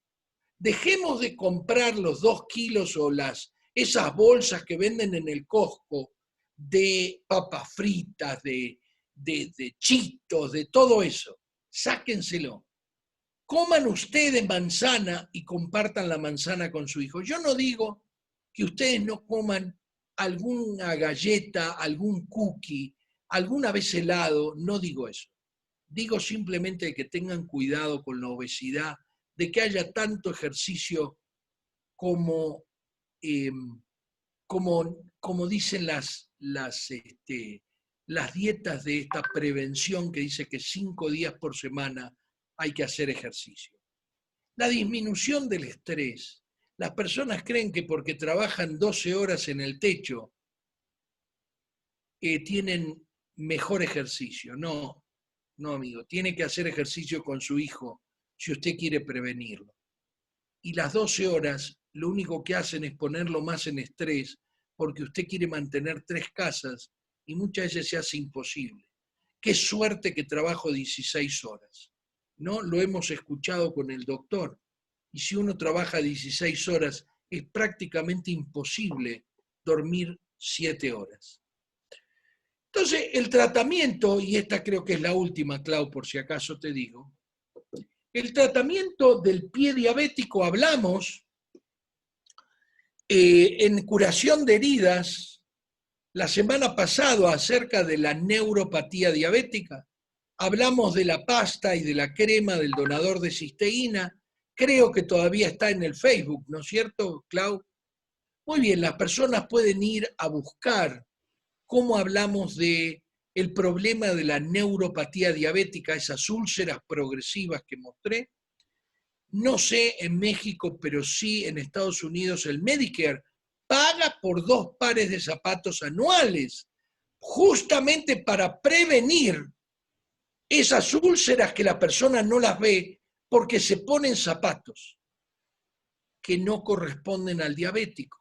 Dejemos de comprar los 2 kilos o esas bolsas que venden en el Costco de papas fritas, de chitos, de todo eso. Sáquenselo. Coman ustedes manzana y compartan la manzana con su hijo. Yo no digo que ustedes no coman alguna galleta, algún cookie, alguna vez helado, no digo eso. Digo simplemente que tengan cuidado con la obesidad, de que haya tanto ejercicio como dicen las dietas de esta prevención que dice que 5 días por semana hay que hacer ejercicio. La disminución del estrés. Las personas creen que porque trabajan 12 horas en el techo tienen mejor ejercicio. No, amigo, tiene que hacer ejercicio con su hijo si usted quiere prevenirlo. Y las 12 horas lo único que hacen es ponerlo más en estrés porque usted quiere mantener 3 casas y muchas veces se hace imposible. Qué suerte que trabajo 16 horas. ¿No? Lo hemos escuchado con el doctor. Y si uno trabaja 16 horas, es prácticamente imposible dormir 7 horas. Entonces, el tratamiento, y esta creo que es la última, Clau, por si acaso te digo, el tratamiento del pie diabético, hablamos en curación de heridas la semana pasada acerca de la neuropatía diabética. Hablamos de la pasta y de la crema del donador de cisteína. Creo que todavía está en el Facebook, ¿no es cierto, Clau? Muy bien, las personas pueden ir a buscar cómo hablamos de el problema de la neuropatía diabética, esas úlceras progresivas que mostré. No sé en México, pero sí en Estados Unidos el Medicare paga por 2 pares de zapatos anuales, justamente para prevenir esas úlceras que la persona no las ve porque se ponen zapatos que no corresponden al diabético.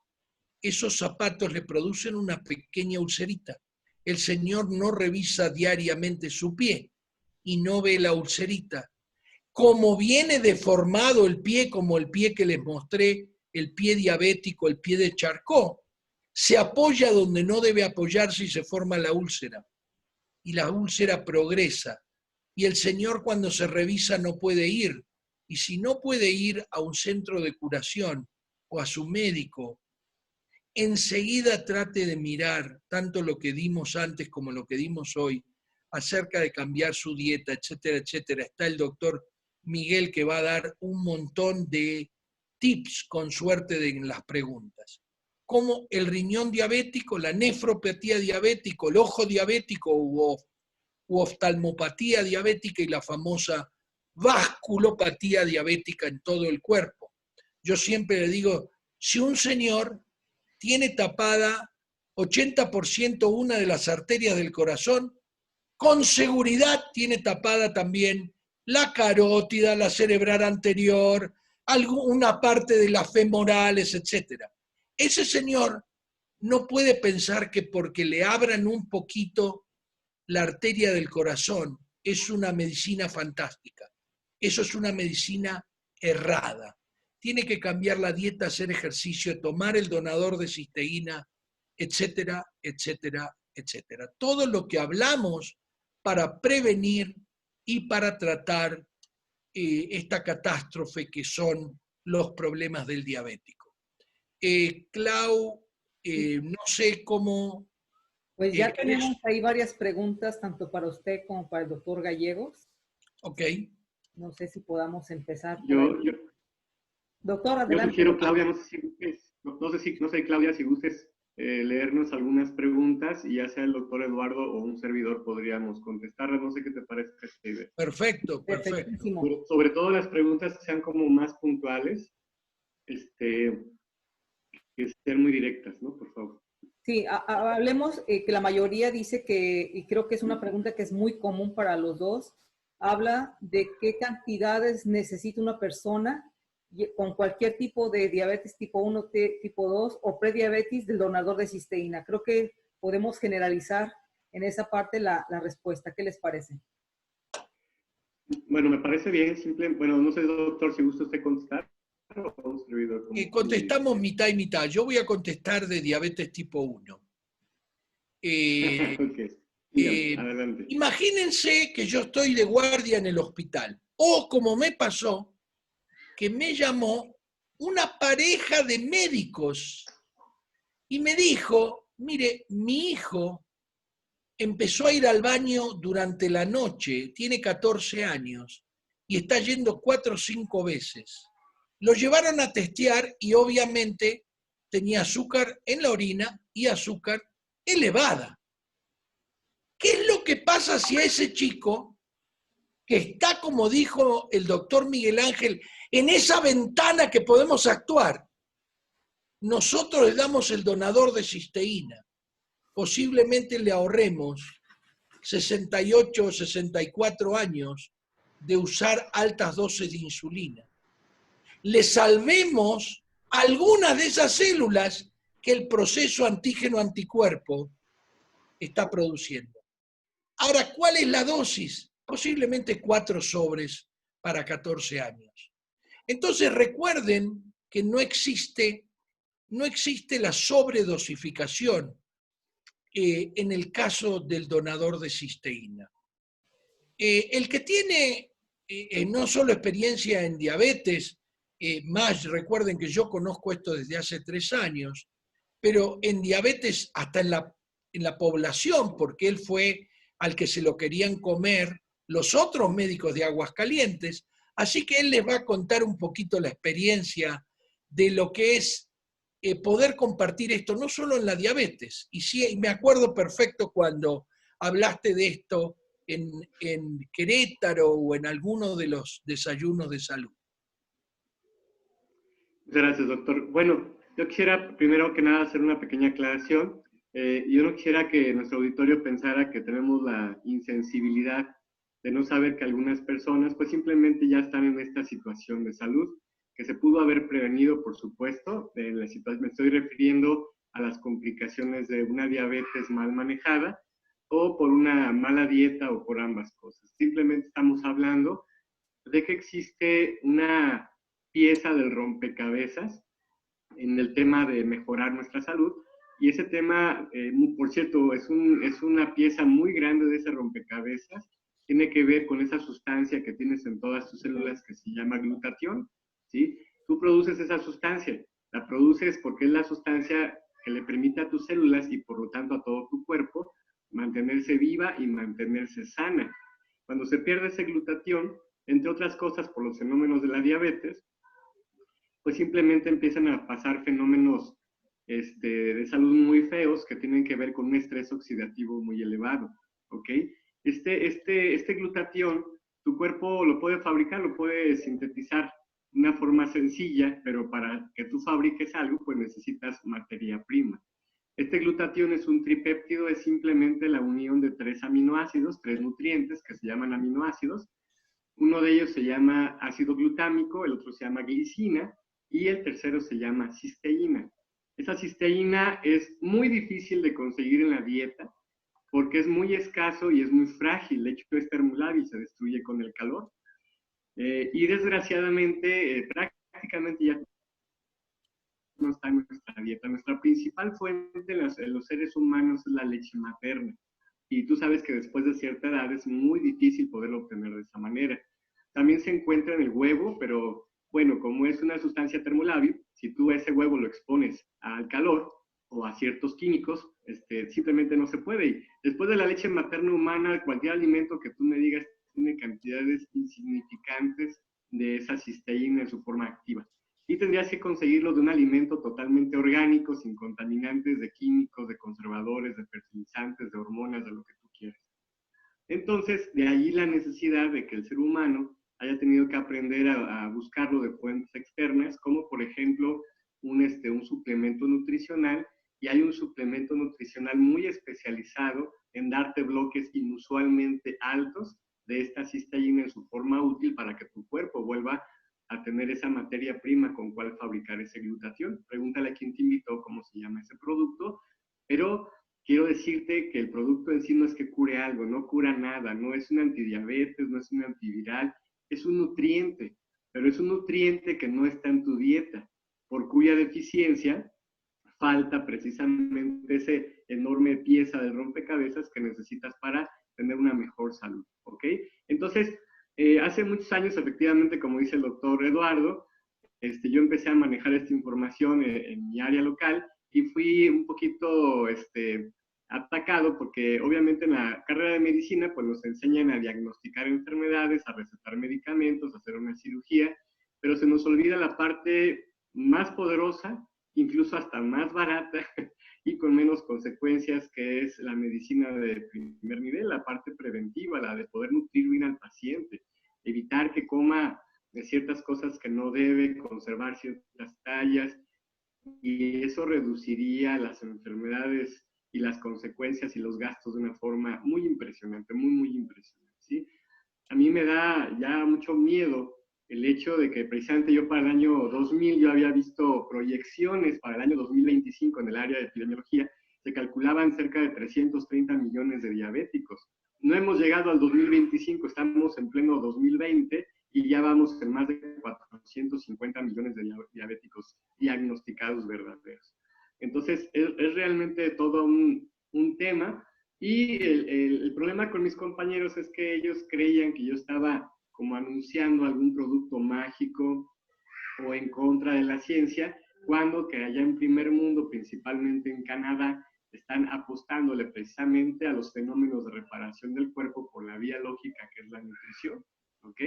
Esos zapatos le producen una pequeña ulcerita. El señor no revisa diariamente su pie y no ve la ulcerita. Como viene deformado el pie, como el pie que les mostré, el pie diabético, el pie de Charcot, se apoya donde no debe apoyarse y se forma la úlcera. Y la úlcera progresa. Y el señor cuando se revisa no puede ir. Y si no puede ir a un centro de curación o a su médico, enseguida trate de mirar tanto lo que dimos antes como lo que dimos hoy acerca de cambiar su dieta, etcétera, etcétera. Está el doctor Miguel que va a dar un montón de tips con suerte en las preguntas. Como el riñón diabético, la nefropatía diabética, el ojo diabético u oftalmopatía diabética y la famosa vasculopatía diabética en todo el cuerpo. Yo siempre le digo, si un señor tiene tapada 80% una de las arterias del corazón, con seguridad tiene tapada también la carótida, la cerebral anterior, alguna parte de las femorales, etc. ese señor no puede pensar que porque le abran un poquito la arteria del corazón es una medicina fantástica. Eso es una medicina errada. Tiene que cambiar la dieta, hacer ejercicio, tomar el donador de cisteína, etcétera, etcétera, etcétera. Todo lo que hablamos para prevenir y para tratar esta catástrofe que son los problemas del diabético. Clau, no sé cómo... Pues ya tenemos ahí varias preguntas, tanto para usted como para el doctor Gallegos. Ok. No sé si podamos empezar. Doctor, adelante. Yo sugiero, Claudia, no sé, Claudia, si gustes leernos algunas preguntas y ya sea el doctor Eduardo o un servidor podríamos contestarlas. No sé qué te parece esta idea. Perfecto, perfecto. Sobre todo las preguntas que sean como más puntuales, que sean muy directas, ¿no? Por favor. Sí, hablemos que la mayoría dice que, y creo que es una pregunta que es muy común para los dos, habla de qué cantidades necesita una persona con cualquier tipo de diabetes tipo 1, tipo 2 o prediabetes del donador de cisteína. Creo que podemos generalizar en esa parte la respuesta. ¿Qué les parece? Bueno, me parece bien, bueno, no sé, doctor, si gusta usted contestar. Contestamos mitad y mitad. Yo voy a contestar de diabetes tipo 1. Adelante. Imagínense que yo estoy de guardia en el hospital. O como me pasó, que me llamó una pareja de médicos y me dijo, mire, mi hijo empezó a ir al baño durante la noche, tiene 14 años y está yendo 4 o 5 veces. Lo llevaron a testear y obviamente tenía azúcar en la orina y azúcar elevada. ¿Qué es lo que pasa si a ese chico, que está, como dijo el doctor Miguel Ángel, en esa ventana que podemos actuar, nosotros le damos el donador de cisteína? Posiblemente le ahorremos 68 o 64 años de usar altas dosis de insulina. Le salvemos algunas de esas células que el proceso antígeno-anticuerpo está produciendo. Ahora, ¿cuál es la dosis? Posiblemente 4 sobres para 14 años. Entonces recuerden que no existe la sobredosificación en el caso del donador de cisteína. El que tiene no solo experiencia en diabetes, más recuerden que yo conozco esto desde hace 3 años, pero en diabetes hasta en la población, porque él fue al que se lo querían comer los otros médicos de Aguascalientes, así que él les va a contar un poquito la experiencia de lo que es poder compartir esto, no solo en la diabetes, y sí, me acuerdo perfecto cuando hablaste de esto en Querétaro o en alguno de los desayunos de salud. Muchas gracias, doctor. Bueno, yo quisiera primero que nada hacer una pequeña aclaración. Yo no quisiera que nuestro auditorio pensara que tenemos la insensibilidad de no saber que algunas personas pues simplemente ya están en esta situación de salud, que se pudo haber prevenido, por supuesto. Me estoy refiriendo a las complicaciones de una diabetes mal manejada o por una mala dieta o por ambas cosas. Simplemente estamos hablando de que existe una pieza del rompecabezas en el tema de mejorar nuestra salud. Y ese tema, por cierto, es una pieza muy grande de ese rompecabezas. Tiene que ver con esa sustancia que tienes en todas tus células que se llama glutatión, ¿sí? Tú produces esa sustancia. La produces porque es la sustancia que le permite a tus células y por lo tanto a todo tu cuerpo mantenerse viva y mantenerse sana. Cuando se pierde ese glutatión, entre otras cosas por los fenómenos de la diabetes, pues simplemente empiezan a pasar fenómenos de salud muy feos que tienen que ver con un estrés oxidativo muy elevado, ¿ok? Este glutatión, tu cuerpo lo puede fabricar, lo puede sintetizar de una forma sencilla, pero para que tú fabriques algo, pues necesitas materia prima. Este glutatión es un tripéptido, es simplemente la unión de 3 aminoácidos, 3 nutrientes que se llaman aminoácidos. Uno de ellos se llama ácido glutámico, el otro se llama glicina y el tercero se llama cisteína. Esa cisteína es muy difícil de conseguir en la dieta porque es muy escaso y es muy frágil. De hecho, es termolar y se destruye con el calor. Y desgraciadamente, prácticamente ya no está en nuestra dieta. Nuestra principal fuente en los seres humanos es la leche materna. Y tú sabes que después de cierta edad es muy difícil poderlo obtener de esa manera. También se encuentra en el huevo, pero bueno, como es una sustancia termolábil, si tú ese huevo lo expones al calor o a ciertos químicos, simplemente no se puede. Y después de la leche materna humana, cualquier alimento que tú me digas tiene cantidades insignificantes de esa cisteína en su forma activa. Y tendrías que conseguirlo de un alimento totalmente orgánico, sin contaminantes de químicos, de conservadores, de fertilizantes, de hormonas, de lo que tú quieras. Entonces, de ahí la necesidad de que el ser humano haya tenido que aprender a buscarlo de fuentes externas, como por ejemplo un suplemento nutricional, y hay un suplemento nutricional muy especializado en darte bloques inusualmente altos de esta cisteína en su forma útil para que tu cuerpo vuelva a tener esa materia prima con cual fabricar ese glutatión. Pregúntale a quién te invitó cómo se llama ese producto, pero quiero decirte que el producto en sí no es que cure algo, no cura nada, no es un antidiabetes, no es un antiviral, es un nutriente, pero es un nutriente que no está en tu dieta, por cuya deficiencia falta precisamente ese enorme pieza de rompecabezas que necesitas para tener una mejor salud, ¿ok? Entonces, hace muchos años, efectivamente, como dice el doctor Eduardo, yo empecé a manejar esta información en mi área local y fui un poquito atacado porque obviamente en la carrera de medicina pues nos enseñan a diagnosticar enfermedades, a recetar medicamentos, a hacer una cirugía, pero se nos olvida la parte más poderosa, incluso hasta más barata y con menos consecuencias, que es la medicina de primer nivel, la parte preventiva, la de poder nutrir bien al paciente, evitar que coma de ciertas cosas que no debe, conservar ciertas tallas, y eso reduciría las enfermedades y las consecuencias y los gastos de una forma muy impresionante, muy, muy impresionante, ¿sí? A mí me da ya mucho miedo el hecho de que precisamente yo para el año 2000 yo había visto proyecciones para el año 2025 en el área de epidemiología, se calculaban cerca de 330 millones de diabéticos. No hemos llegado al 2025, estamos en pleno 2020 y ya vamos en más de 450 millones de diabéticos diagnosticados verdaderos. Entonces, es realmente todo un tema. Y el problema con mis compañeros es que ellos creían que yo estaba como anunciando algún producto mágico o en contra de la ciencia, cuando que allá en primer mundo, principalmente en Canadá, están apostándole precisamente a los fenómenos de reparación del cuerpo por la vía lógica que es la nutrición, ¿ok?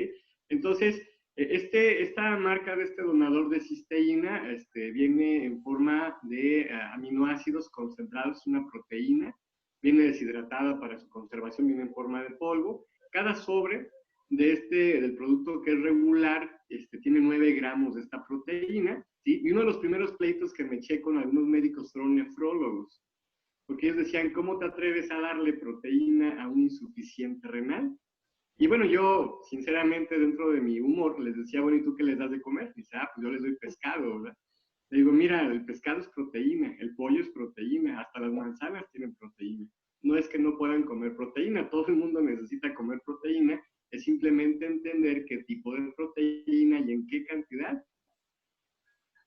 Entonces, esta marca de este donador de cisteína viene en forma de aminoácidos concentrados, una proteína, viene deshidratada para su conservación, viene en forma de polvo. Cada sobre del producto que es regular tiene 9 gramos de esta proteína, ¿sí? Y uno de los primeros pleitos que me eché con algunos médicos fueron nefrólogos, porque ellos decían, ¿cómo te atreves a darle proteína a un insuficiente renal? Y bueno, yo, sinceramente, dentro de mi humor, les decía, bueno, ¿y tú qué les das de comer? Y dice, pues yo les doy pescado, ¿verdad? Le digo, mira, el pescado es proteína, el pollo es proteína, hasta las manzanas tienen proteína. No es que no puedan comer proteína, todo el mundo necesita comer proteína, es simplemente entender qué tipo de proteína y en qué cantidad.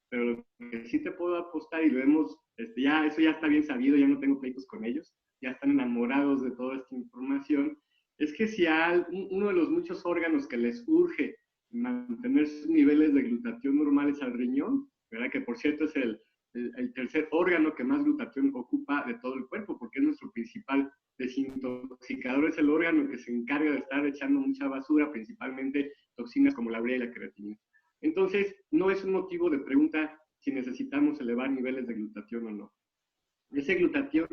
Pero lo que sí te puedo apostar, y lo hemos, eso ya está bien sabido, ya no tengo pleitos con ellos, ya están enamorados de toda esta información, es que si a uno de los muchos órganos que les urge mantener sus niveles de glutatión normales al riñón, ¿verdad? Que por cierto es el tercer órgano que más glutatión ocupa de todo el cuerpo, porque es nuestro principal desintoxicador, es el órgano que se encarga de estar echando mucha basura, principalmente toxinas como la urea y la creatina. Entonces, no es un motivo de pregunta si necesitamos elevar niveles de glutatión o no. Ese glutatión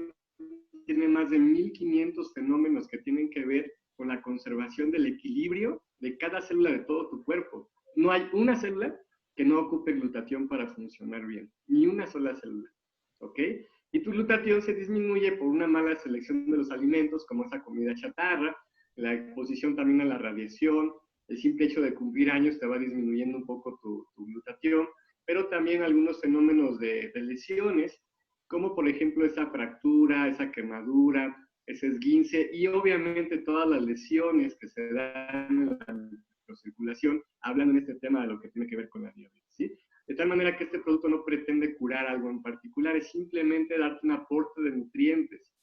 tiene más de 1500 fenómenos que tienen que ver con la conservación del equilibrio de cada célula de todo tu cuerpo. No hay una célula que no ocupe glutatión para funcionar bien, ni una sola célula, ¿ok? Y tu glutatión se disminuye por una mala selección de los alimentos, como esa comida chatarra, la exposición también a la radiación, el simple hecho de cumplir años te va disminuyendo un poco tu glutatión, pero también algunos fenómenos de lesiones, como por ejemplo esa fractura, esa quemadura, ese esguince y obviamente todas las lesiones que se dan en la microcirculación hablan en este tema de lo que tiene que ver con la diabetes, ¿sí? De tal manera que este producto no pretende curar algo en particular, es simplemente darte un aporte de nutrientes,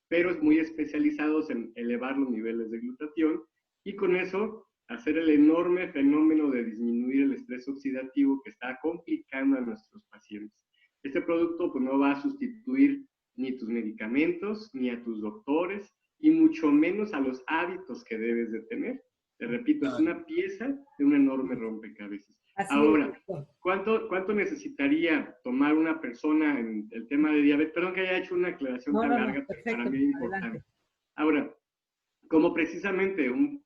pero es muy especializados en elevar los niveles de glutatión y con eso hacer el enorme fenómeno de disminuir el estrés oxidativo que está complicando a nuestros pacientes. Este producto pues, no va a sustituir ni tus medicamentos, ni a tus doctores, y mucho menos a los hábitos que debes de tener. Te repito, es una pieza de un enorme rompecabezas. Así Ahora, es. ¿cuánto necesitaría tomar una persona en el tema de diabetes? Perdón que haya hecho una aclaración tan larga, pero para mí es importante. Adelante. Ahora, como precisamente un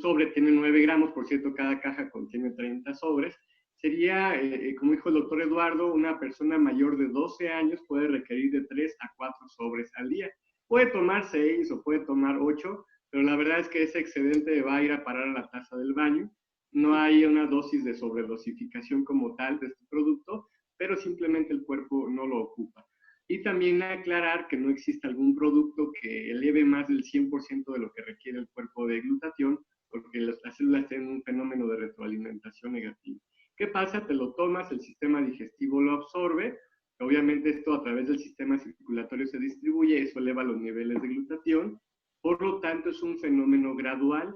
sobre tiene 9 gramos, por cierto, cada caja contiene 30 sobres, sería, como dijo el doctor Eduardo, una persona mayor de 12 años puede requerir de 3 a 4 sobres al día. Puede tomar 6 o puede tomar 8, pero la verdad es que ese excedente va a ir a parar a la taza del baño. No hay una dosis de sobredosificación como tal de este producto, pero simplemente el cuerpo no lo ocupa. Y también aclarar que no existe algún producto que eleve más del 100% de lo que requiere el cuerpo de glutatión, porque las células tienen un fenómeno de retroalimentación negativa. ¿Qué pasa? Te lo tomas, el sistema digestivo lo absorbe, obviamente esto a través del sistema circulatorio se distribuye, eso eleva los niveles de glutatión, por lo tanto es un fenómeno gradual,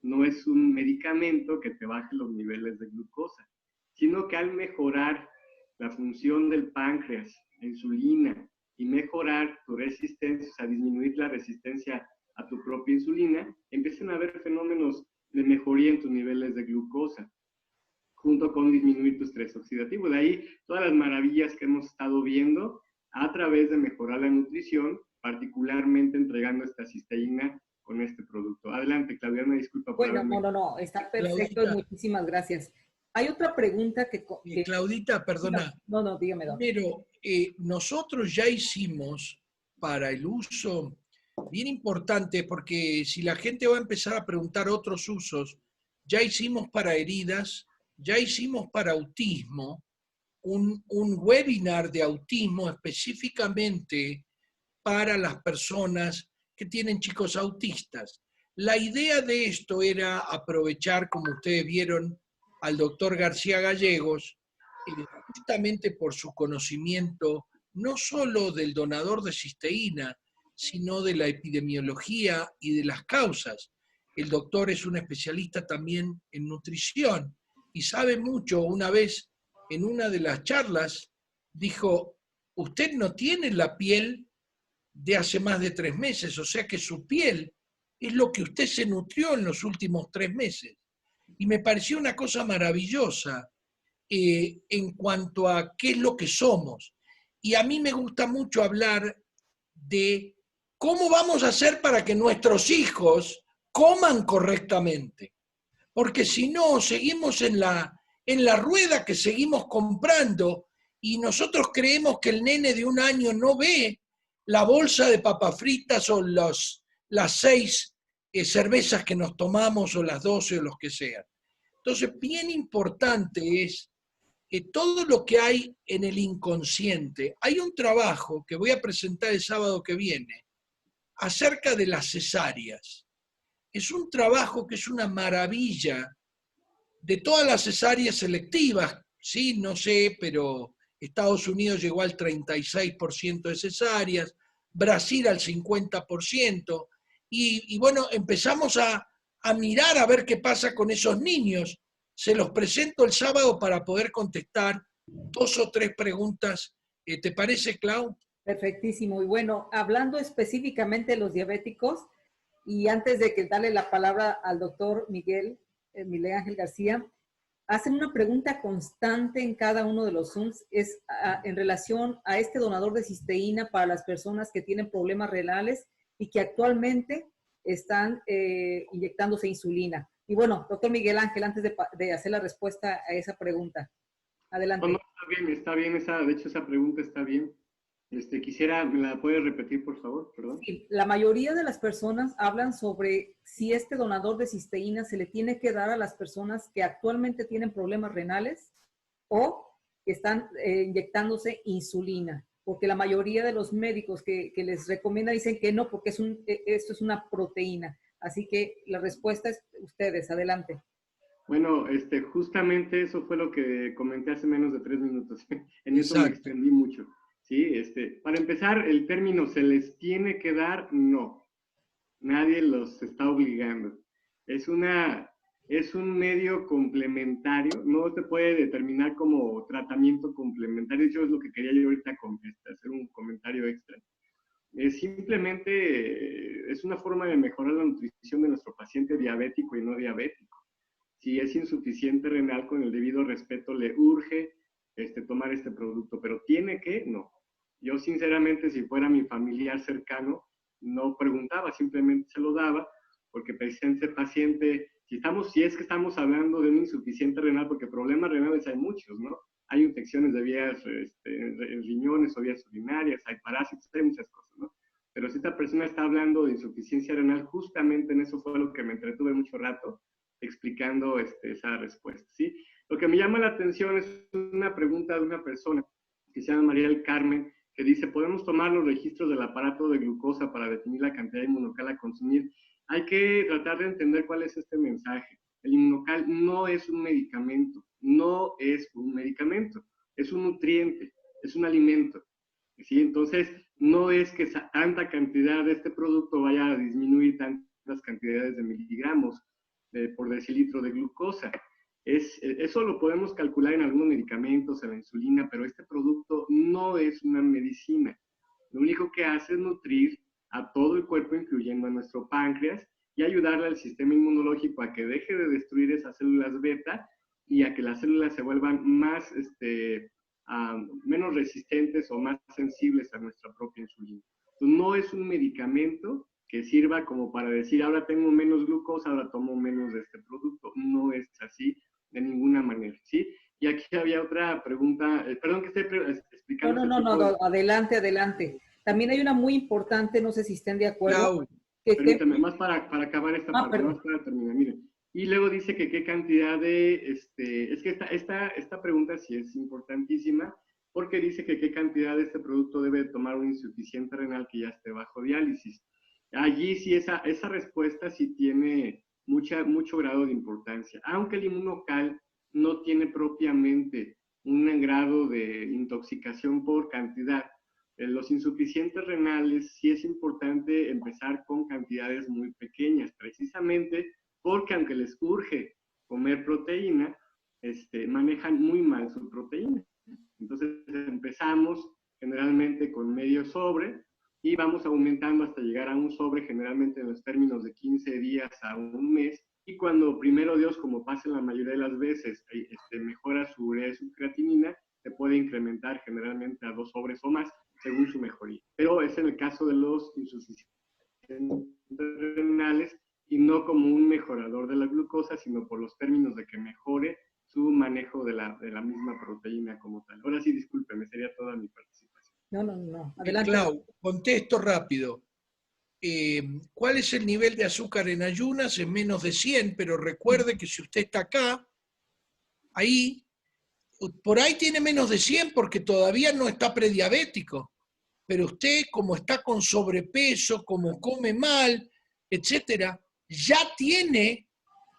no es un medicamento que te baje los niveles de glucosa, sino que al mejorar la función del páncreas, la insulina, y mejorar tu resistencia, o sea, disminuir la resistencia a tu propia insulina, empiezan a haber fenómenos de mejoría en tus niveles de glucosa, junto con disminuir tu estrés oxidativo. De ahí todas las maravillas que hemos estado viendo a través de mejorar la nutrición, particularmente entregando esta cisteína con este producto. Adelante, Claudia, me disculpa por haberme... No, está perfecto y muchísimas gracias. Hay otra pregunta que... Claudita, perdona. No, dígame. Primero, nosotros ya hicimos para el uso, bien importante, porque si la gente va a empezar a preguntar otros usos, ya hicimos para heridas, ya hicimos para autismo, un webinar de autismo específicamente para las personas que tienen chicos autistas. La idea de esto era aprovechar, como ustedes vieron, al doctor García Gallegos, justamente por su conocimiento no solo del donador de cisteína, sino de la epidemiología y de las causas. El doctor es un especialista también en nutrición y sabe mucho. Una vez en una de las charlas dijo, usted no tiene la piel de hace más de 3 meses, o sea que su piel es lo que usted se nutrió en los últimos 3 meses. Y me pareció una cosa maravillosa en cuanto a qué es lo que somos. Y a mí me gusta mucho hablar de cómo vamos a hacer para que nuestros hijos coman correctamente. Porque si no, seguimos en la rueda que seguimos comprando y nosotros creemos que el nene de 1 año no ve la bolsa de papas fritas o las 6 cervezas que nos tomamos o las 12 o los que sean. Entonces, bien importante es que todo lo que hay en el inconsciente, hay un trabajo que voy a presentar el sábado que viene acerca de las cesáreas. Es un trabajo que es una maravilla de todas las cesáreas selectivas, sí, no sé, pero Estados Unidos llegó al 36% de cesáreas, Brasil al 50%, y bueno, empezamos a mirar a ver qué pasa con esos niños. Se los presento el sábado para poder contestar 2 o 3 preguntas. ¿Te parece, Clau? Perfectísimo. Y bueno, hablando específicamente de los diabéticos, y antes de que darle la palabra al doctor Miguel Ángel García, hacen una pregunta constante en cada uno de los Zooms, es en relación a este donador de cisteína para las personas que tienen problemas renales y que actualmente están inyectándose insulina. Y bueno, doctor Miguel Ángel, antes de hacer la respuesta a esa pregunta, adelante. No, está bien, de hecho esa pregunta está bien. Quisiera, ¿me la puedes repetir, por favor? Perdón. Sí, la mayoría de las personas hablan sobre si este donador de cisteína se le tiene que dar a las personas que actualmente tienen problemas renales o que están inyectándose insulina, porque la mayoría de los médicos que les recomienda dicen que no, porque esto es una proteína. Así que la respuesta es ustedes, adelante. Bueno, justamente eso fue lo que comenté hace menos de 3 minutos. En eso me Exacto. extendí mucho. ¿Sí? Para empezar, el término ¿se les tiene que dar? No. Nadie los está obligando. Es un medio complementario, no se puede determinar como tratamiento complementario. De hecho, es lo que quería yo ahorita hacer un comentario extra. Simplemente es una forma de mejorar la nutrición de nuestro paciente diabético y no diabético. Si es insuficiente renal, con el debido respeto, le urge tomar este producto, pero tiene que, no. Yo sinceramente, si fuera mi familiar cercano, no preguntaba, simplemente se lo daba, porque precisamente ese paciente, si es que estamos hablando de un insuficiente renal, porque problemas renales hay muchos, ¿no? Hay infecciones de vías, en riñones o vías urinarias, hay parásitos, hay muchas cosas, ¿no? Pero si esta persona está hablando de insuficiencia renal, justamente en eso fue lo que me entretuve mucho rato, explicando esa respuesta, ¿sí? Lo que me llama la atención es una pregunta de una persona que se llama María del Carmen, que dice, ¿podemos tomar los registros del aparato de glucosa para definir la cantidad de inmunocal a consumir? Hay que tratar de entender cuál es este mensaje. El inmunocal no es un medicamento, no es un medicamento, es un nutriente, es un alimento, ¿sí? Entonces, no es que tanta cantidad de este producto vaya a disminuir tantas cantidades de miligramos por decilitro de glucosa. Eso lo podemos calcular en algunos medicamentos, en la insulina, pero este producto no es una medicina. Lo único que hace es nutrir a todo el cuerpo, incluyendo a nuestro páncreas, y ayudarle al sistema inmunológico a que deje de destruir esas células beta y a que las células se vuelvan más, menos resistentes o más sensibles a nuestra propia insulina. Entonces, no es un medicamento que sirva como para decir, ahora tengo menos glucosa, ahora tomo menos de este producto. No es así de ninguna manera, ¿sí? Y aquí había otra pregunta, perdón que esté explicando. No, adelante, adelante. También hay una muy importante, no sé si estén de acuerdo. Permítame, más para acabar esta parte, perdón. más para terminar, miren. Y luego dice que qué cantidad de, es que esta pregunta sí es importantísima, porque dice que qué cantidad de este producto debe tomar un insuficiente renal que ya esté bajo diálisis. Allí sí esa respuesta sí tiene mucho grado de importancia, aunque el inmunocal no tiene propiamente un grado de intoxicación por cantidad. Los insuficientes renales sí es importante empezar con cantidades muy pequeñas, precisamente porque aunque les urge comer proteína, manejan muy mal su proteína. Entonces empezamos generalmente con medio sobre y vamos aumentando hasta llegar a un sobre, generalmente en los términos de 15 días a un mes, y cuando primero Dios, como pasa en la mayoría de las veces, mejora su urea y su creatinina, se puede incrementar generalmente a 2 sobres o más, según su mejoría. Pero es en el caso de los insuficientes renales y no como un mejorador de la glucosa, sino por los términos de que mejore su manejo de la misma proteína como tal. Ahora sí, discúlpeme, sería toda mi participación. No. Adelante. Clau, contesto rápido. ¿Cuál es el nivel de azúcar en ayunas? Es menos de 100, pero recuerde que si usted está acá, ahí, por ahí tiene menos de 100 porque todavía no está prediabético. Pero usted, como está con sobrepeso, como come mal, etcétera, ya tiene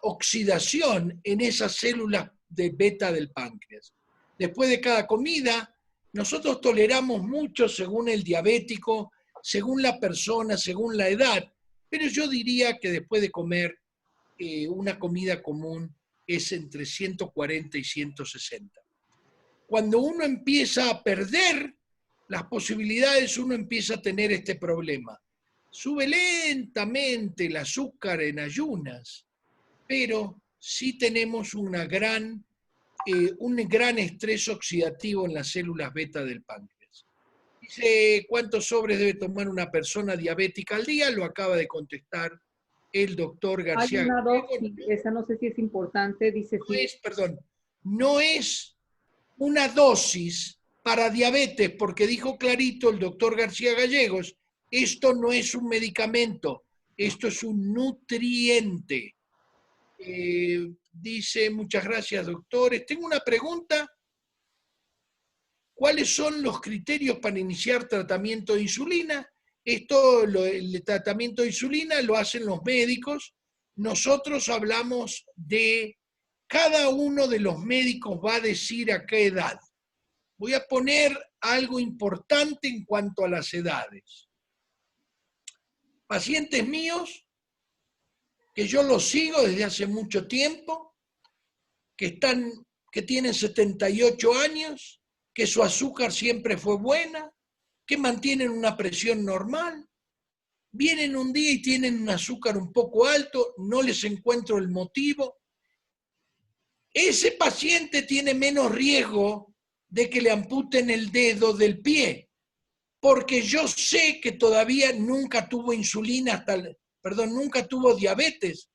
oxidación en esas células de beta del páncreas. Después de cada comida, nosotros toleramos mucho según el diabético, según la persona, según la edad, pero yo diría que después de comer una comida común es entre 140 y 160. Cuando uno empieza a perder las posibilidades, uno empieza a tener este problema. Sube lentamente el azúcar en ayunas, pero sí tenemos un gran estrés oxidativo en las células beta del páncreas. Dice, ¿cuántos sobres debe tomar una persona diabética al día? Lo acaba de contestar el doctor García. Hay una dosis, esa no sé si es importante, dice sí. No es una dosis para diabetes, porque dijo clarito el doctor García Gallegos, esto no es un medicamento, esto es un nutriente. Dice, muchas gracias, doctores. Tengo una pregunta ¿Cuáles son los criterios para iniciar tratamiento de insulina? El tratamiento de insulina lo hacen los médicos. Nosotros hablamos de cada uno de los médicos va a decir a qué edad. Voy a poner algo importante en cuanto a las edades. Pacientes míos, que yo los sigo desde hace mucho tiempo, que tienen 78 años, que su azúcar siempre fue buena, que mantienen una presión normal, vienen un día y tienen un azúcar un poco alto, no les encuentro el motivo. Ese paciente tiene menos riesgo de que le amputen el dedo del pie, porque yo sé que todavía nunca tuvo nunca tuvo diabetes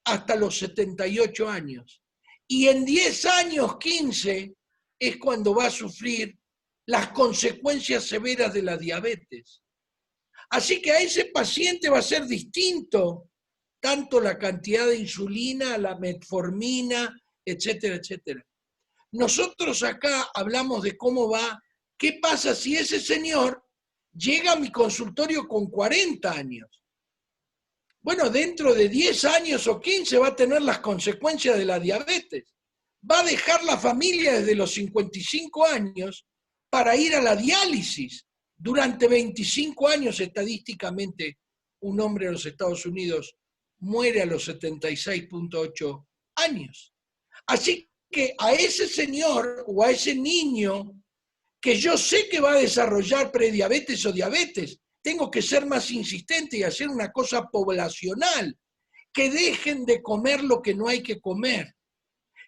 hasta los 78 años. Y en 10 años, 15, es cuando va a sufrir las consecuencias severas de la diabetes. Así que a ese paciente va a ser distinto tanto la cantidad de insulina, la metformina, etcétera, etcétera. Nosotros acá hablamos de cómo va, qué pasa si ese señor llega a mi consultorio con 40 años. Bueno, dentro de 10 años o 15 va a tener las consecuencias de la diabetes. Va a dejar la familia desde los 55 años para ir a la diálisis. Durante 25 años, estadísticamente, un hombre en los Estados Unidos muere a los 76.8 años. Así que a ese señor o a ese niño que yo sé que va a desarrollar prediabetes o diabetes, tengo que ser más insistente y hacer una cosa poblacional, que dejen de comer lo que no hay que comer,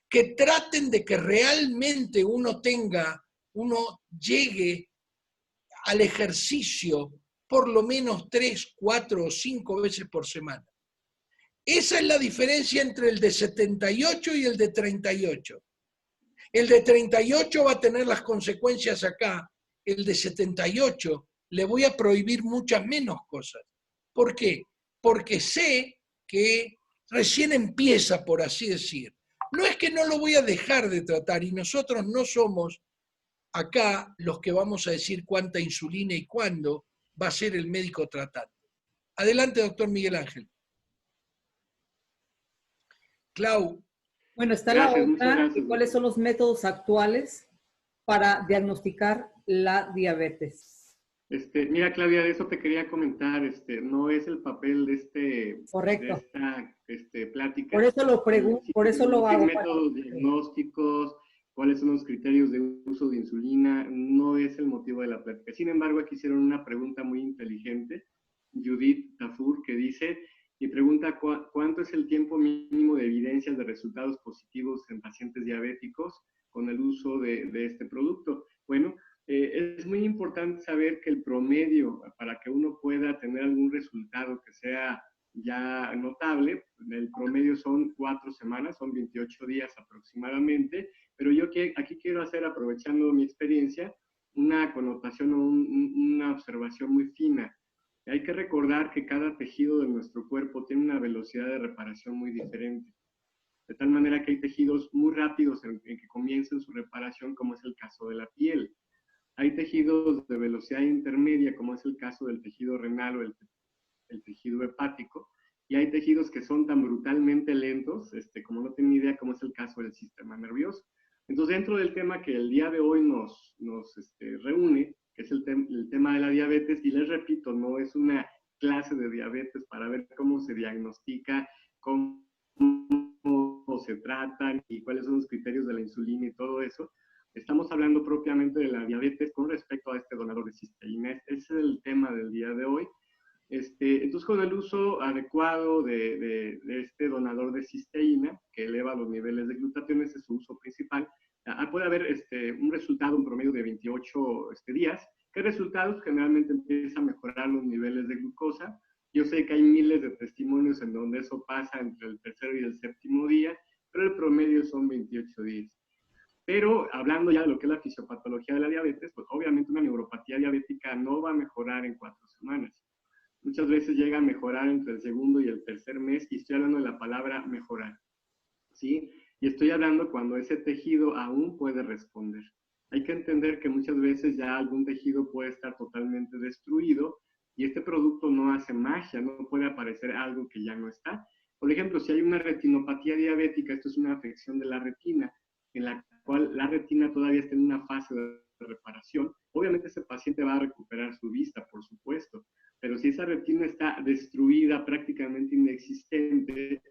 que traten de que realmente uno llegue al ejercicio por lo menos 3, 4 o 5 veces por semana. Esa es la diferencia entre el de 78 y el de 38. El de 38 va a tener las consecuencias acá, el de 78 le voy a prohibir muchas menos cosas. ¿Por qué? Porque sé que recién empieza, por así decir. No es que no lo voy a dejar de tratar, y nosotros no somos acá los que vamos a decir cuánta insulina y cuándo va a ser el médico tratante. Adelante, doctor Miguel Ángel. Clau. Bueno, está la otra, ¿cuáles son los métodos actuales para diagnosticar la diabetes? Mira, Claudia, de eso te quería comentar, no es el papel de Correcto. de esta plática. Por eso lo pregunto, por eso lo hago. Métodos diagnósticos, cuáles son los criterios de uso de insulina, no es el motivo de la plática. Sin embargo, aquí hicieron una pregunta muy inteligente, Judith Tafur, que dice, y pregunta cuánto es el tiempo mínimo de evidencias de resultados positivos en pacientes diabéticos con el uso de este producto. Bueno, es muy importante saber que el promedio, para que uno pueda tener algún resultado que sea ya notable, el promedio son 4 semanas, son 28 días aproximadamente, pero yo aquí quiero hacer, aprovechando mi experiencia, una connotación o una observación muy fina. Hay que recordar que cada tejido de nuestro cuerpo tiene una velocidad de reparación muy diferente, de tal manera que hay tejidos muy rápidos en que comiencen su reparación, como es el caso de la piel. Hay tejidos de velocidad intermedia, como es el caso del tejido renal o el tejido hepático, y hay tejidos que son tan brutalmente lentos, como no tienen idea, como es el caso del sistema nervioso. Entonces, dentro del tema que el día de hoy nos reúne, que es el tema de la diabetes, y les repito, no es una clase de diabetes para ver cómo se diagnostica, cómo se tratan y cuáles son los criterios de la insulina y todo eso. Estamos hablando propiamente de la diabetes con respecto a este donador de cisteína. Ese es el tema del día de hoy. Entonces, con el uso adecuado de este donador de cisteína, que eleva los niveles de glutatión, ese es su uso principal, puede haber un resultado, un promedio de 28 días. ¿Qué resultados? Generalmente empieza a mejorar los niveles de glucosa. Yo sé que hay miles de testimonios en donde eso pasa entre el tercero y el séptimo día, pero el promedio son 28 días. Pero hablando ya de lo que es la fisiopatología de la diabetes, pues obviamente una neuropatía diabética no va a mejorar en 4 semanas. Muchas veces llega a mejorar entre el segundo y el tercer mes, y estoy hablando de la palabra mejorar, ¿sí? Y estoy hablando cuando ese tejido aún puede responder. hay que entender que muchas veces ya algún tejido puede estar totalmente destruido y este producto no hace magia, no puede aparecer algo que ya no está. Por ejemplo, si hay una retinopatía diabética, esto es una afección de la retina, en la cual la retina todavía está en una fase de reparación, obviamente ese paciente va a recuperar su vista, por supuesto, pero si esa retina está destruida, prácticamente inexistente,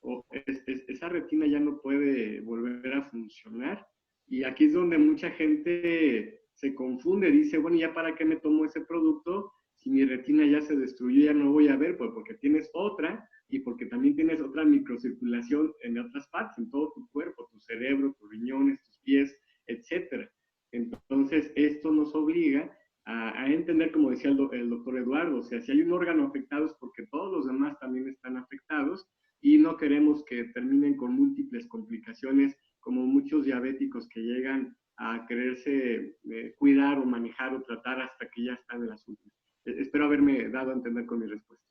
o esa retina ya no puede volver a funcionar. Y aquí es donde mucha gente se confunde, dice, bueno, ¿ya para qué me tomo ese producto? Si mi retina ya se destruyó, ya no voy a ver, pues porque tienes otra y porque también tienes otra microcirculación en otras partes, en todo tu cuerpo, tu cerebro, tus riñones, tus pies, etcétera. Entonces, esto nos obliga a entender, como decía el doctor Eduardo, o sea, si hay un órgano afectado es porque todos los demás también están afectados y no queremos que terminen con múltiples complicaciones como muchos diabéticos que llegan a quererse cuidar o manejar o tratar hasta que ya están en las últimas. Espero haberme dado a entender con mi respuesta.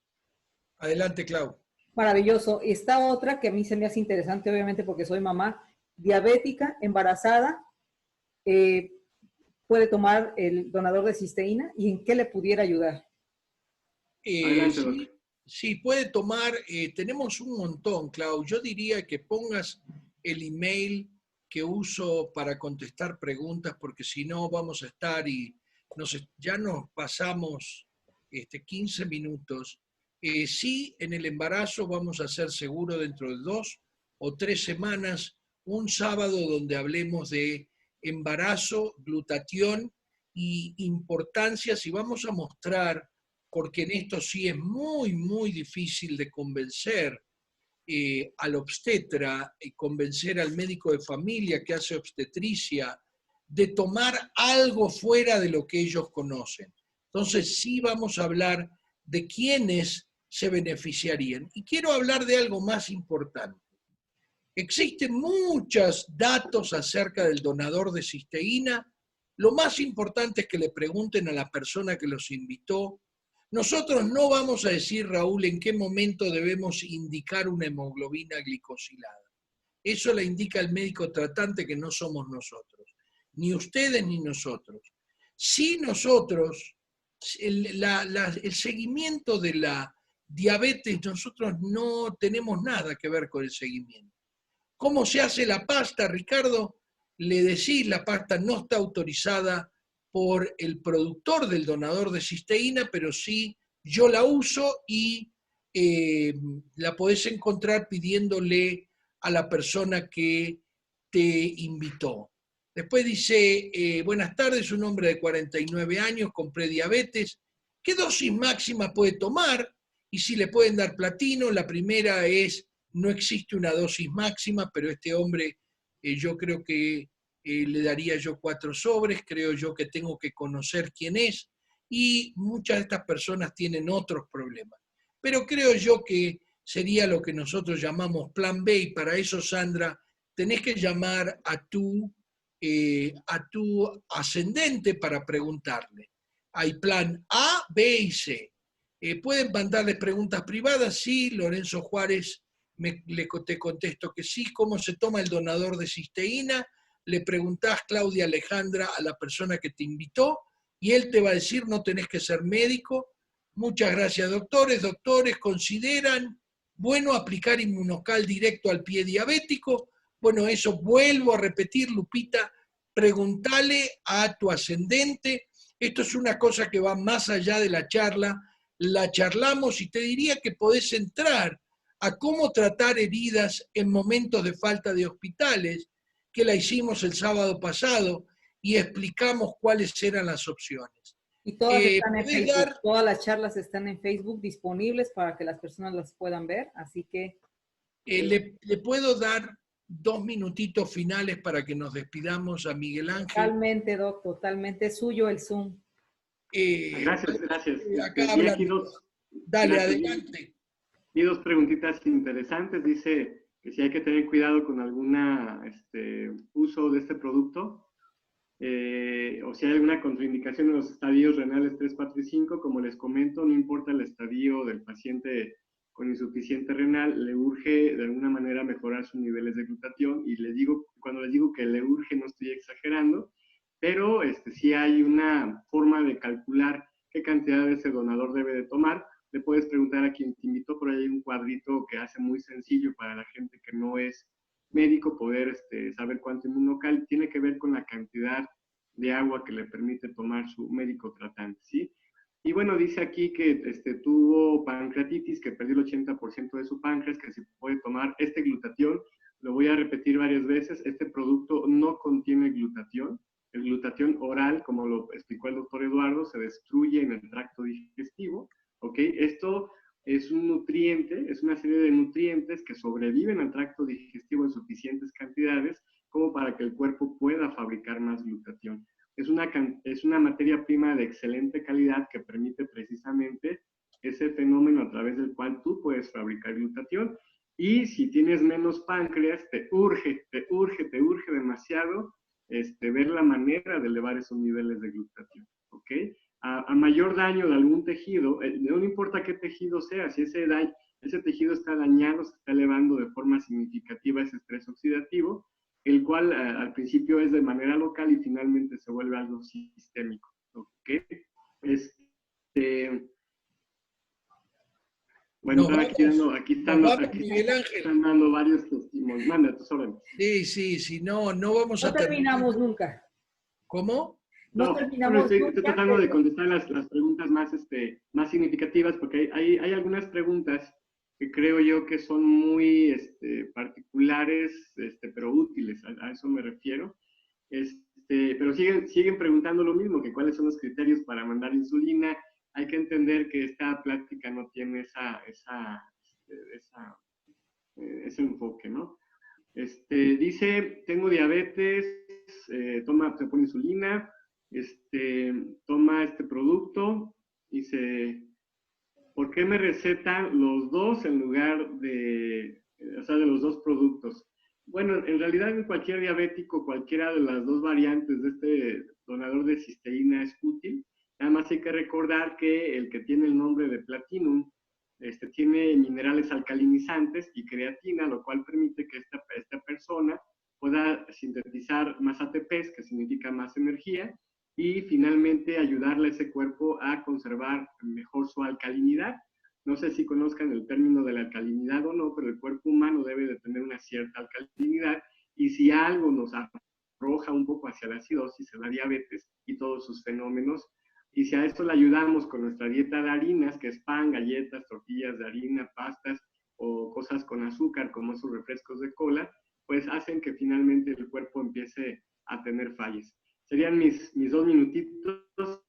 Adelante, Clau. Maravilloso. Está otra que a mí se me hace interesante, obviamente, porque soy mamá diabética, embarazada, puede tomar el donador de cisteína y en qué le pudiera ayudar. Adelante, Sí, doctor. sí, puede tomar, tenemos un montón, Clau. Yo diría que pongas el email que uso para contestar preguntas, porque si no vamos a estar y ya nos pasamos 15 minutos. Sí, en el embarazo vamos a hacer seguro dentro de 2 o 3 semanas un sábado donde hablemos de embarazo, glutatión y importancias, y vamos a mostrar, porque en esto sí es muy, muy difícil de convencer al obstetra y convencer al médico de familia que hace obstetricia de tomar algo fuera de lo que ellos conocen. Entonces sí vamos a hablar de quiénes se beneficiarían. Y quiero hablar de algo más importante. Existen muchos datos acerca del donador de cisteína. Lo más importante es que le pregunten a la persona que los invitó. Nosotros no vamos a decir, Raúl, en qué momento debemos indicar una hemoglobina glicosilada. Eso la indica el médico tratante, que no somos nosotros, ni ustedes ni nosotros. Si nosotros, el seguimiento de la diabetes, nosotros no tenemos nada que ver con el seguimiento. ¿Cómo se hace la pasta, Ricardo? Le decís, la pasta no está autorizada por el productor del donador de cisteína, pero sí yo la uso y la podés encontrar pidiéndole a la persona que te invitó. Después dice, buenas tardes, un hombre de 49 años con prediabetes. ¿Qué dosis máxima puede tomar? Y si le pueden dar platino. La primera es, no existe una dosis máxima, pero este hombre yo creo que le daría yo 4 sobres, creo yo que tengo que conocer quién es, y muchas de estas personas tienen otros problemas. Pero creo yo que sería lo que nosotros llamamos plan B, y para eso, Sandra, tenés que llamar a tu ascendente para preguntarle. Hay plan A, B y C. ¿Pueden mandarles preguntas privadas? Sí, Lorenzo Juárez te contesto que sí. ¿Cómo se toma el donador de cisteína? Le preguntás, Claudia Alejandra, a la persona que te invitó y él te va a decir, no tenés que ser médico. Muchas gracias, doctores. Doctores, ¿consideran bueno aplicar inmunocal directo al pie diabético? Bueno, eso vuelvo a repetir, Lupita, preguntale a tu ascendente. Esto es una cosa que va más allá de la charla. La charlamos y te diría que podés entrar a cómo tratar heridas en momentos de falta de hospitales, que la hicimos el sábado pasado y explicamos cuáles eran las opciones. Y todas están en Facebook, todas las charlas están en Facebook disponibles para que las personas las puedan ver, así que... ¿Le puedo dar 2 minutitos finales para que nos despidamos a Miguel Ángel? Totalmente, Doc, totalmente suyo el Zoom. Gracias. Acá hablan aquí dale, gracias. Adelante. Y 2 preguntitas interesantes. Dice que si hay que tener cuidado con alguna uso de este producto, o si hay alguna contraindicación en los estadios renales 3, 4 y 5. Como les comento, no importa el estadio del paciente con insuficiente renal, le urge de alguna manera mejorar sus niveles de glutatión, y cuando les digo que le urge, no estoy exagerando, pero sí hay una forma de calcular qué cantidad de ese donador debe de tomar. Le puedes preguntar a quien te invitó, por ahí hay un cuadrito que hace muy sencillo para la gente que no es médico poder saber cuánto inmunocal. Tiene que ver con la cantidad de agua que le permite tomar su médico tratante, ¿sí? Y bueno, dice aquí que tuvo pancreatitis, que perdió el 80% de su páncreas, que se puede tomar este glutatión. Lo voy a repetir varias veces, este producto no contiene glutatión. El glutatión oral, como lo explicó el doctor Eduardo, se destruye en el tracto digestivo, ¿ok? Esto es un nutriente, es una serie de nutrientes que sobreviven al tracto digestivo en suficientes cantidades como para que el cuerpo pueda fabricar más glutatión. Es una materia prima de excelente calidad que permite precisamente ese fenómeno a través del cual tú puedes fabricar glutatión. Y si tienes menos páncreas, te urge demasiado ver la manera de elevar esos niveles de glutatión, ¿ok? A mayor daño de algún tejido, no importa qué tejido sea, si ese tejido está dañado, se está elevando de forma significativa ese estrés oxidativo, el cual al principio es de manera local y finalmente se vuelve algo sistémico, ¿ok? Bueno, aquí están dando varios testimonios. Manda tus órdenes. Sí, no vamos a terminar. No terminamos nunca. ¿Cómo? No terminamos estoy tratando de contestar las preguntas más significativas, porque hay algunas preguntas que creo yo que son muy particulares, pero útiles, a eso me refiero. Pero siguen preguntando lo mismo, que cuáles son los criterios para mandar insulina. Hay que entender que esta plática no tiene ese enfoque, ¿no? Dice, tengo diabetes, se pone insulina, toma este producto, dice, ¿por qué me recetan los dos en lugar de los dos productos? Bueno, en realidad en cualquier diabético, cualquiera de las dos variantes de este donador de cisteína es útil. Nada más hay que recordar que el que tiene el nombre de Platinum tiene minerales alcalinizantes y creatina, lo cual permite que esta persona pueda sintetizar más ATPs, que significa más energía, y finalmente ayudarle a ese cuerpo a conservar mejor su alcalinidad. No sé si conozcan el término de la alcalinidad o no, pero el cuerpo humano debe de tener una cierta alcalinidad, y si algo nos arroja un poco hacia la acidosis, la diabetes y todos sus fenómenos, y si a esto le ayudamos con nuestra dieta de harinas, que es pan, galletas, tortillas de harina, pastas o cosas con azúcar como esos refrescos de cola, pues hacen que finalmente el cuerpo empiece a tener fallas. Serían mis 2 minutitos.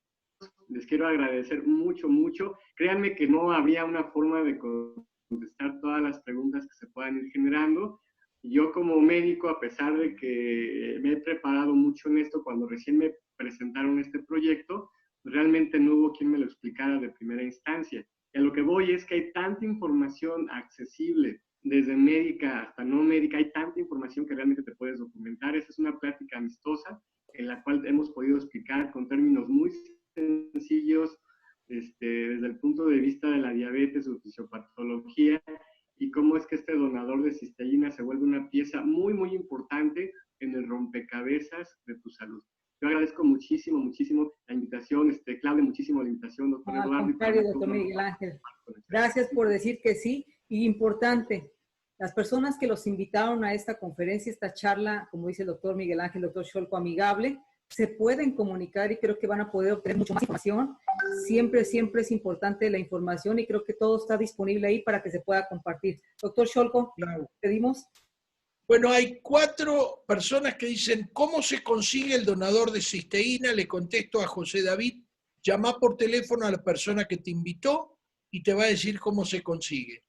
Les quiero agradecer mucho. Créanme que no habría una forma de contestar todas las preguntas que se puedan ir generando. Yo como médico, a pesar de que me he preparado mucho en esto, cuando recién me presentaron este proyecto, realmente no hubo quien me lo explicara de primera instancia. Y a lo que voy es que hay tanta información accesible, desde médica hasta no médica, hay tanta información que realmente te puedes documentar. Esa es una plática amistosa en la cual hemos podido explicar con términos muy sencillos, desde el punto de vista de la diabetes, su fisiopatología, y cómo es que este donador de cisteína se vuelve una pieza muy importante en el rompecabezas de tu salud. Yo agradezco muchísimo la invitación, Claudia, muchísimo la invitación, doctor Eduardo. Al contrario, doctor Miguel Ángel. Gracias por decir que sí. Y importante, las personas que los invitaron a esta conferencia, esta charla, como dice el doctor Miguel Ángel, doctor Scholko, amigable, se pueden comunicar y creo que van a poder obtener mucho más información. Siempre es importante la información y creo que todo está disponible ahí para que se pueda compartir. Doctor Scholko, claro. ¿pedimos? Bueno, hay 4 personas que dicen, ¿cómo se consigue el donador de cisteína? Le contesto a José David, llama por teléfono a la persona que te invitó y te va a decir cómo se consigue.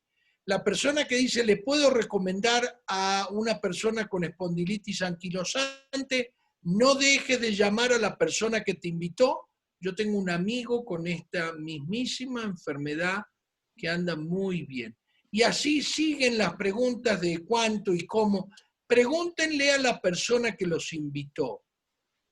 La persona que dice, ¿le puedo recomendar a una persona con espondilitis anquilosante? No dejes de llamar a la persona que te invitó. Yo tengo un amigo con esta mismísima enfermedad que anda muy bien. Y así siguen las preguntas de cuánto y cómo. Pregúntenle a la persona que los invitó,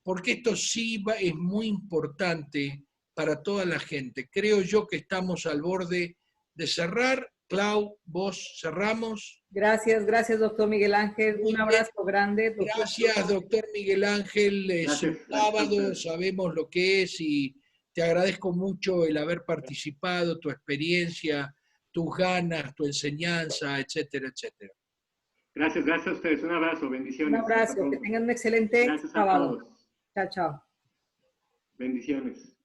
porque esto sí es muy importante para toda la gente. Creo yo que estamos al borde de cerrar Clau, vos cerramos. Gracias, doctor Miguel Ángel. Un abrazo grande. Doctor. Gracias, doctor Miguel Ángel. Es un sábado, sabemos lo que es y te agradezco mucho el haber participado, tu experiencia, tus ganas, tu enseñanza, etcétera, etcétera. Gracias a ustedes. Un abrazo, bendiciones. Un abrazo, que tengan un excelente sábado. Chao, chao. Bendiciones.